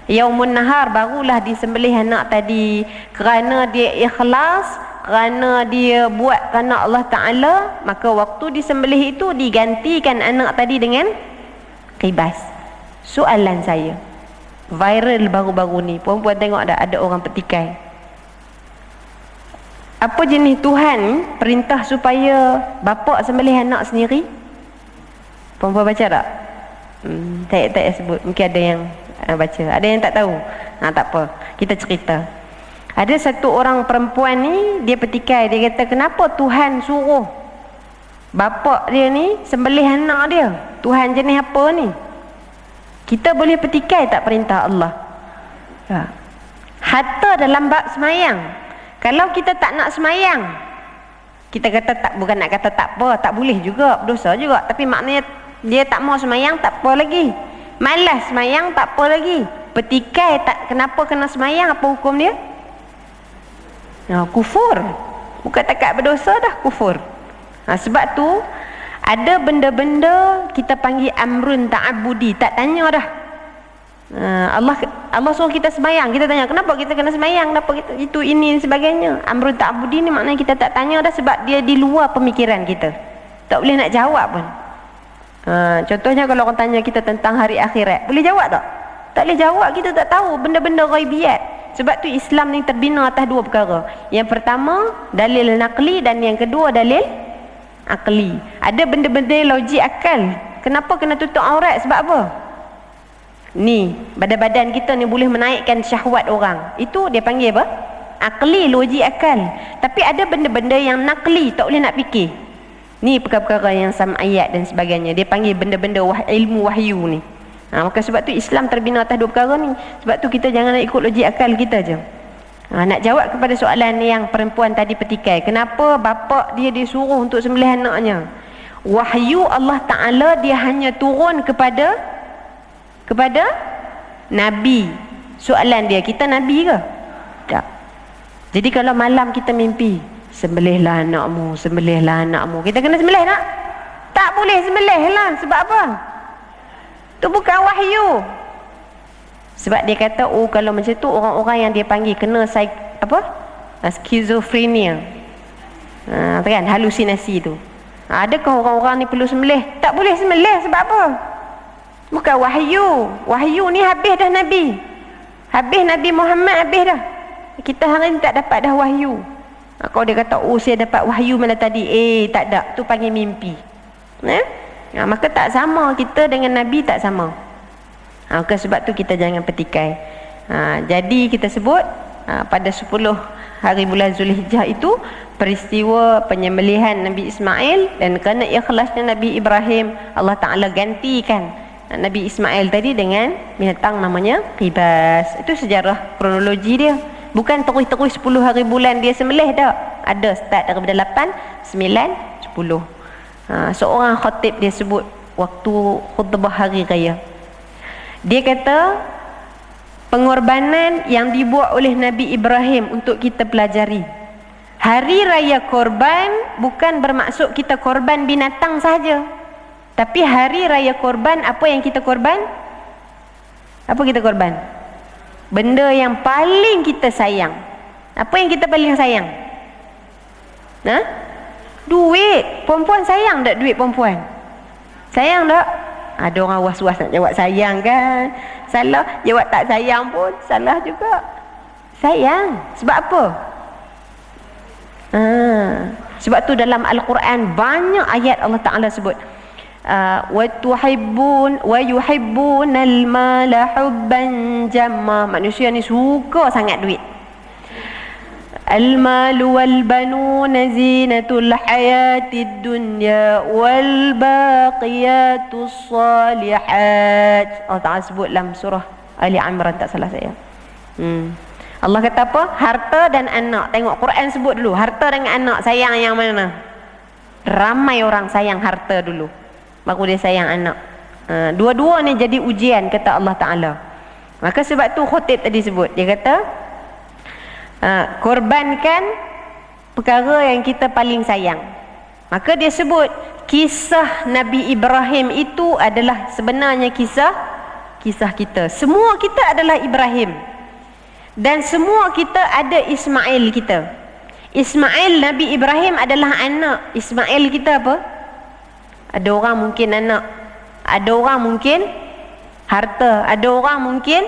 Yaumun Nahar barulah disembelih anak tadi, kerana dia ikhlas, kerana dia buat kerana Allah Ta'ala, maka waktu disembelih itu digantikan anak tadi dengan qibas. Soalan saya, viral baru-baru ni, puan-puan tengok tak ada orang petikai? Apa jenis Tuhan perintah supaya bapa sembelih anak sendiri? Puan-puan baca tak? Tak sebut, mungkin ada yang baca, ada yang tak tahu. Tak apa, kita cerita. Ada satu orang perempuan ni, dia petikai, dia kata kenapa Tuhan suruh bapa dia ni sembelih anak dia? Tuhan jenis apa ni? Kita boleh petikai tak perintah Allah? Hatta dalam bab semayang, kalau kita tak nak semayang, kita kata tak, bukan nak kata tak apa, tak boleh juga, berdosa juga, tapi maknanya dia tak mau semayang, tak apa lagi. Malas semayang, tak apa lagi. Petikai tak, kenapa kena semayang, apa hukum dia? Kufur. Bukan takat berdosa dah, kufur. Sebab tu ada benda-benda kita panggil amrun ta'abudi, tak tanya dah. Allah suruh kita semayang, kita tanya kenapa kita kena semayang, kenapa kita itu ini sebagainya. Amrun ta'abudi ni maknanya kita tak tanya dah, sebab dia di luar pemikiran kita, tak boleh nak jawab pun. Contohnya kalau orang tanya kita tentang hari akhirat, boleh jawab tak? Tak boleh jawab, kita tak tahu benda-benda ghaibiyat. Sebab tu Islam ni terbina atas 2 perkara. Yang pertama dalil naqli, dan yang kedua dalil akli. Ada benda-benda logik akal. Kenapa kena tutup aurat? Sebab apa? Ni badan-badan kita ni boleh menaikkan syahwat orang. Itu dia panggil apa? Akli, logik akal. Tapi ada benda-benda yang naqli, tak boleh nak fikir. Ni perkara-perkara yang sam'iyat dan sebagainya. Dia panggil benda-benda ilmu wahyu ni. Maka sebab tu Islam terbina atas 2 perkara ni. Sebab tu kita jangan nak ikut logik akal kita je. Nak jawab kepada soalan yang perempuan tadi petikai, kenapa bapa dia disuruh untuk sembelih anaknya? Wahyu Allah Ta'ala dia hanya turun kepada Nabi. Soalan dia, kita Nabi ke? Tak. Jadi kalau malam kita mimpi, sembelihlah anakmu, sembelihlah anakmu, kita kena sembelih tak? Tak boleh sembelih lah. Sebab apa? Itu bukan wahyu. Sebab dia kata, kalau macam tu orang-orang yang dia panggil kena skizofrenia, kan, halusinasi tu. Adakah orang-orang ni perlu sembelih? Tak boleh sembelih sebab apa? Bukan wahyu. Wahyu ni habis dah Nabi. Habis Nabi Muhammad habis dah. Kita hari ni tak dapat dah wahyu. Kalau dia kata, oh saya dapat wahyu malam tadi. Tak ada. Tu panggil mimpi. Maka tak sama kita dengan Nabi, tak sama. Maka sebab tu kita jangan petikai. Jadi kita sebut pada 10 hari bulan Zulhijjah itu peristiwa penyembelihan Nabi Ismail, dan kerana ikhlasnya Nabi Ibrahim, Allah Ta'ala gantikan Nabi Ismail tadi dengan binatang namanya qibas. Itu sejarah kronologi dia. Bukan terus-terus 10 hari bulan dia sembelih dah. Ada start daripada 8, 9, 10. Seorang khatib dia sebut waktu khutbah hari raya. Dia kata pengorbanan yang dibuat oleh Nabi Ibrahim untuk kita pelajari. Hari raya korban bukan bermaksud kita korban binatang saja. Tapi hari raya korban, apa yang kita korban? Apa kita korban? Benda yang paling kita sayang. Apa yang kita paling sayang? Duit. Perempuan sayang tak duit perempuan? Sayang tak? Ada orang was-was nak jawab sayang kan? Salah. Jawab tak sayang pun salah juga. Sayang. Sebab apa? Sebab tu dalam Al-Quran banyak ayat Allah Ta'ala sebut wa yuhibbunal mala hubban jamma. Manusia ni suka sangat duit. Al-malu wal banuna zinatul hayatid dunya wal baqiyatus salihat. Allah Ta'ala sebut dalam surah Ali Imran, tak salah saya. Allah kata apa? Harta dan anak. Tengok Quran sebut dulu, harta dengan anak sayang yang mana? Ramai orang sayang harta dulu, baru dia sayang anak. Dua-dua ni jadi ujian, kata Allah Ta'ala. Maka sebab tu khutib tadi sebut, dia kata korbankan perkara yang kita paling sayang. Maka dia sebut kisah Nabi Ibrahim itu adalah sebenarnya kisah kita. Semua kita adalah Ibrahim, dan semua kita ada Ismail kita. Ismail Nabi Ibrahim adalah anak. Ismail kita apa? Ada orang mungkin anak, ada orang mungkin harta, ada orang mungkin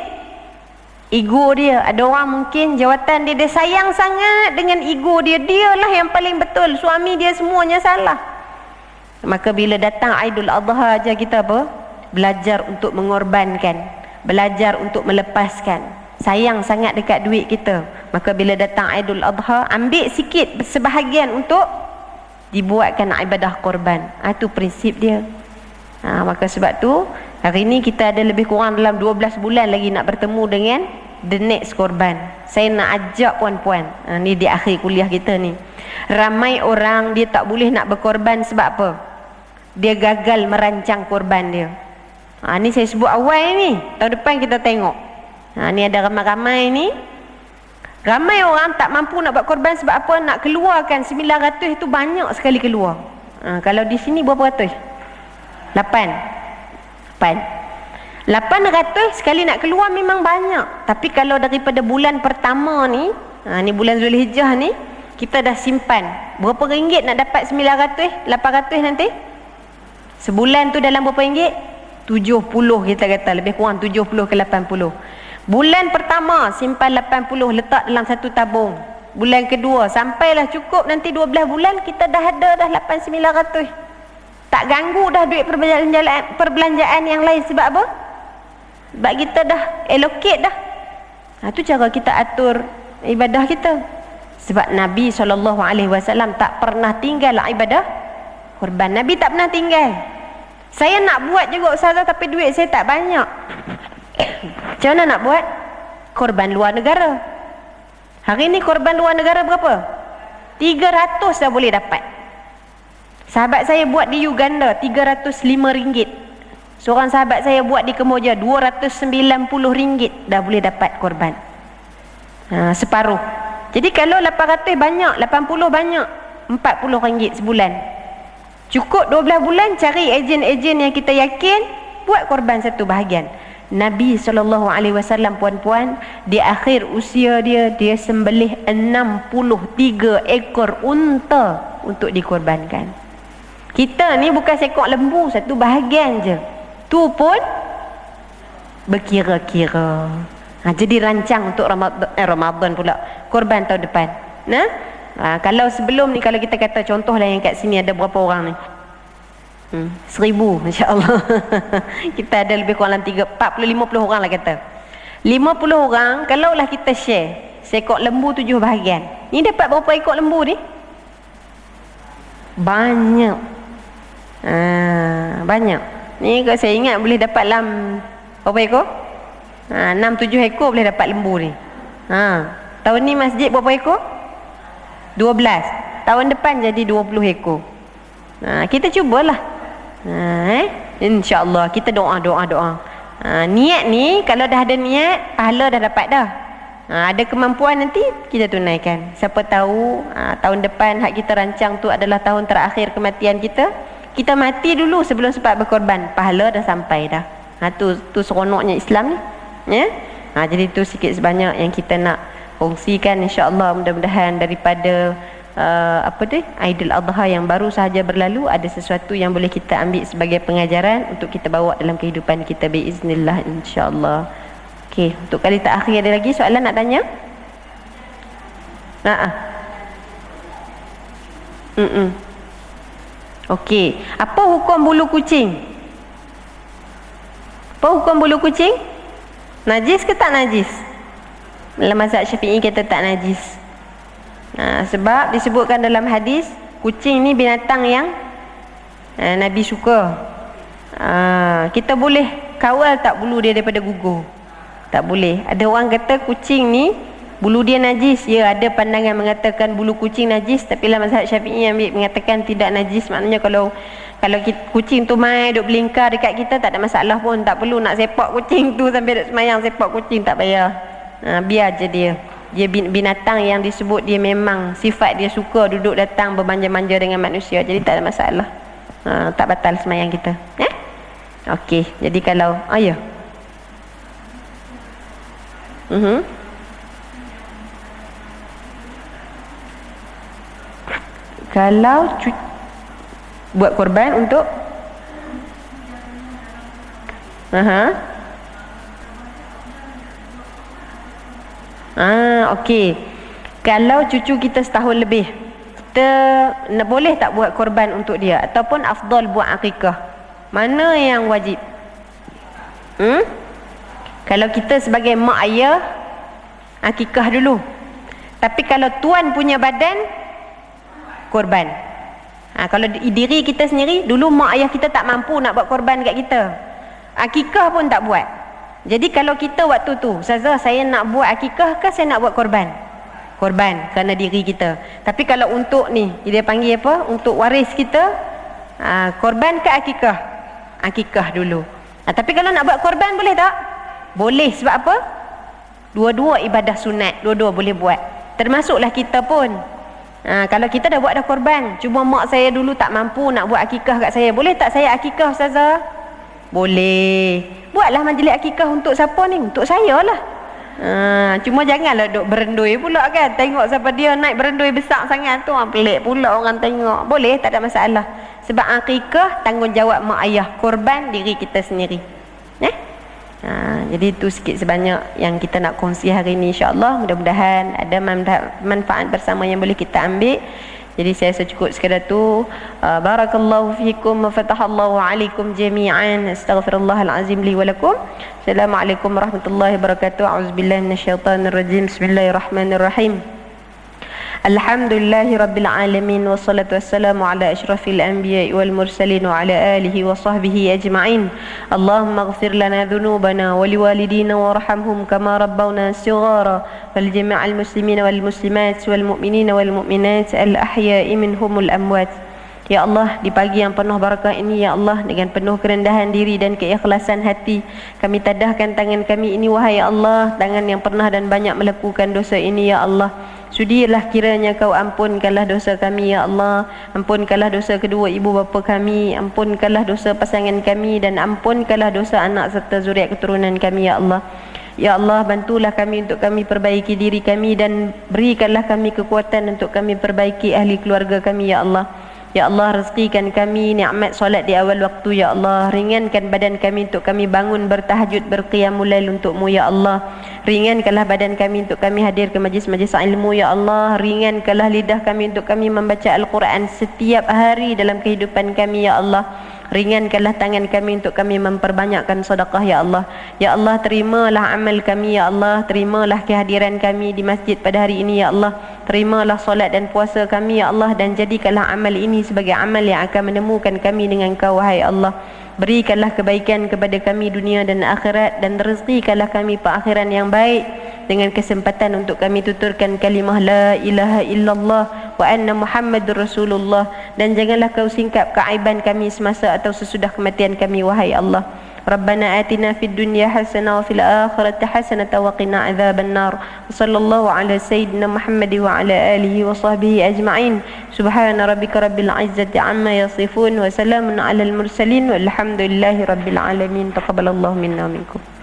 ego dia, ada orang mungkin jawatan dia. Dia sayang sangat dengan ego dia. Dialah yang paling betul, suami dia semuanya salah. Maka bila datang Aidul Adha aja kita apa? Belajar untuk mengorbankan, belajar untuk melepaskan. Sayang sangat dekat duit kita, maka bila datang Aidul Adha, ambil sikit sebahagian untuk dibuatkan ibadah korban. Itu prinsip dia. Maka sebab tu hari ni kita ada lebih kurang dalam 12 bulan lagi nak bertemu dengan the next korban. Saya nak ajak puan-puan, ni di akhir kuliah kita ni, ramai orang dia tak boleh nak berkorban sebab apa? Dia gagal merancang korban dia. Ni saya sebut awal ni, tahun depan kita tengok. Ni ada ramai-ramai ni, ramai orang tak mampu nak buat korban sebab apa? Nak keluarkan 900 itu banyak sekali keluar. Kalau di sini berapa ratus? 800 sekali nak keluar memang banyak. Tapi kalau daripada bulan pertama ni, ni bulan Zulhijjah ni, kita dah simpan berapa ringgit nak dapat 900, 800 nanti? Sebulan tu dalam berapa ringgit? 70 kita kata, lebih kurang 70 ke 80. Bulan pertama simpan 80, letak dalam satu tabung. Bulan kedua sampailah cukup, nanti 12 bulan kita dah ada dah 800-900. Tak ganggu dah duit perbelanjaan yang lain. Sebab apa? Sebab kita dah allocate dah. Itu cara kita atur ibadah kita. Sebab Nabi SAW tak pernah tinggal ibadah korban. Nabi tak pernah tinggal. Saya nak buat juga ustazah, tapi duit saya tak banyak. Macam mana nak buat? Korban luar negara. Hari ni korban luar negara berapa? 300 dah boleh dapat. Sahabat saya buat di Uganda, 305 ringgit. Seorang sahabat saya buat di Kemboja, 290 ringgit dah boleh dapat korban. Separuh. Jadi kalau 800 banyak, 80 banyak, 40 ringgit sebulan. Cukup 12 bulan, cari ejen-ejen yang kita yakin, buat korban satu bahagian. Nabi SAW puan-puan, di akhir usia dia, dia sembelih 63 ekor unta untuk dikorbankan. Kita ni bukan seekor lembu, satu bahagian je. Tu pun berkira-kira. Jadi rancang untuk Ramadan pula, korban tahun depan. Nah, kalau sebelum ni, kalau kita kata contohlah yang kat sini ada berapa orang ni? 1000 insya-Allah. Kita ada lebih kurang 40-50 orang lah kata. 50 orang, kalaulah kita share seekor lembu 7 bahagian. Ni dapat berapa ekor lembu ni? Banyak. Banyak. Ni kalau saya ingat boleh dapat berapa ekor? 6-7 ekor boleh dapat lembu ni. Tahun ni masjid berapa ekor? 12. Tahun depan jadi 20 ekor. Kita cubalah. InsyaAllah kita doa. Niat ni kalau dah ada niat, pahala dah dapat dah. Ada kemampuan nanti kita tunaikan. Siapa tahu tahun depan hak kita rancang tu adalah tahun terakhir kematian kita. Kita mati dulu sebelum sempat berkorban, pahala dah sampai dah. Tu seronoknya Islam ni, ya. Jadi tu sikit sebanyak yang kita nak kongsikan, insya-Allah. Mudah-mudahan daripada Aidil Adha yang baru sahaja berlalu, ada sesuatu yang boleh kita ambil sebagai pengajaran untuk kita bawa dalam kehidupan kita biiznillah, insya-Allah. Okey, untuk kali terakhir ada lagi soalan nak tanya? Okey, apa hukum bulu kucing? Apa hukum bulu kucing? Najis ke tak najis? Dalam mazhab Syafi'i kata tak najis. Sebab disebutkan dalam hadis, kucing ni binatang yang Nabi suka. Kita boleh kawal tak bulu dia daripada gugur? Tak boleh. Ada orang kata kucing ni bulu dia najis. Ya, ada pandangan mengatakan bulu kucing najis, tapi dalam mazhab Syafi'i yang mengatakan tidak najis. Maknanya kalau kucing tu mai duk berlingkar dekat kita, tak ada masalah pun. Tak perlu nak sepak kucing tu sampai duk semayang sepak kucing, tak payah. Biar je dia. Dia binatang yang disebut dia memang sifat dia suka duduk datang bermanja-manja dengan manusia. Jadi tak ada masalah. Tak batal semayang kita. Okey, jadi kalau ya. Kalau buat korban untuk okey. Kalau cucu kita setahun lebih, kita boleh tak buat korban untuk dia, ataupun afdal buat akikah? Mana yang wajib? Kalau kita sebagai mak ayah, akikah dulu. Tapi kalau tuan punya badan, korban. Kalau diri kita sendiri, dulu mak ayah kita tak mampu nak buat korban kat kita, akikah pun tak buat. Jadi kalau kita waktu tu, Ustazah saya nak buat akikah ke saya nak buat korban? Korban kerana diri kita. Tapi kalau untuk ni, dia panggil apa? Untuk waris kita, korban ke akikah? Akikah dulu. Tapi kalau nak buat korban boleh tak? Boleh. Sebab apa? Dua-dua ibadah sunat, dua-dua boleh buat. Termasuklah kita pun. Kalau kita dah buat dah korban, cuma mak saya dulu tak mampu nak buat akikah kat saya, boleh tak saya akikah Ustazah? Boleh. Buatlah majlis akikah untuk siapa ni? Untuk saya lah. Cuma janganlah duk berendui pula kan. Tengok siapa dia naik berendui besar sangat tu, pelik pula orang tengok. Boleh, tak ada masalah. Sebab akikah tanggungjawab mak ayah, korban diri kita sendiri. Jadi itu sikit sebanyak yang kita nak kongsi hari ini, insya-Allah. Mudah-mudahan ada manfaat bersama yang boleh kita ambil. Jadi saya secukup sekadar tu. Barakallahu fikum wa fatahallahu alaikum jami'an. Astaghfirullahal azim li wa lakum. Assalamualaikum warahmatullahi wabarakatuh. A'udzubillahi minasyaitonir rajim. Bismillahirrahmanirrahim. Alhamdulillahi rabbil alamin, wassalatu wassalamu ala asyrafil anbiya'i wal mursalin wa ala alihi wa sahbihi ajma'in. Allahumma ighfir lana dhunubana wa liwalidina warhamhum kama rabbawna shighara wal jami'al muslimina wal muslimat wal mu'minina wal mu'minat al ahya'i minhumul amwat. Ya Allah, di pagi yang penuh barakah ini, Ya Allah, dengan penuh kerendahan diri dan keikhlasan hati, kami tadahkan tangan kami ini, wahai Ya Allah, tangan yang pernah dan banyak melakukan dosa ini, Ya Allah. Sudilah kiranya Kau ampunkanlah dosa kami, Ya Allah. Ampunkanlah dosa kedua ibu bapa kami, ampunkanlah dosa pasangan kami, dan ampunkanlah dosa anak serta zuriat keturunan kami, Ya Allah. Ya Allah, bantulah kami untuk kami perbaiki diri kami, dan berikanlah kami kekuatan untuk kami perbaiki ahli keluarga kami, Ya Allah. Ya Allah, rezekikan kami nikmat solat di awal waktu ya Allah. Ringankan badan kami untuk kami bangun bertahajud berqiyamul lail untukmu ya Allah. Ringankanlah badan kami untuk kami hadir ke majlis-majlis ilmu ya Allah. Ringankanlah lidah kami untuk kami membaca Al-Quran setiap hari dalam kehidupan kami ya Allah. Ringankanlah tangan kami untuk kami memperbanyakkan sedekah ya Allah. Ya Allah, terimalah amal kami ya Allah. Terimalah kehadiran kami di masjid pada hari ini ya Allah. Terimalah solat dan puasa kami ya Allah, dan jadikanlah amal ini sebagai amal yang akan menemukan kami dengan Kau wahai Allah. Berikanlah kebaikan kepada kami dunia dan akhirat, dan rezekikanlah kami perakhiran yang baik dengan kesempatan untuk kami tuturkan kalimah la ilaha illallah wa anna Muhammadur Rasulullah, dan janganlah Kau singkap keaiban kami semasa atau sesudah kematian kami wahai Allah. Rabbana atina fid dunya hasanah wa fil akhirati hasanah wa qina adzaban nar. Sallallahu ala sayyidina Muhammad wa ala alihi wa sahbihi ajma'in. Subhana rabbika rabbil izzati amma yasifun wa salamun alal mursalin walhamdulillahi rabbil alamin. Taqabbalallahu minna wa minkum.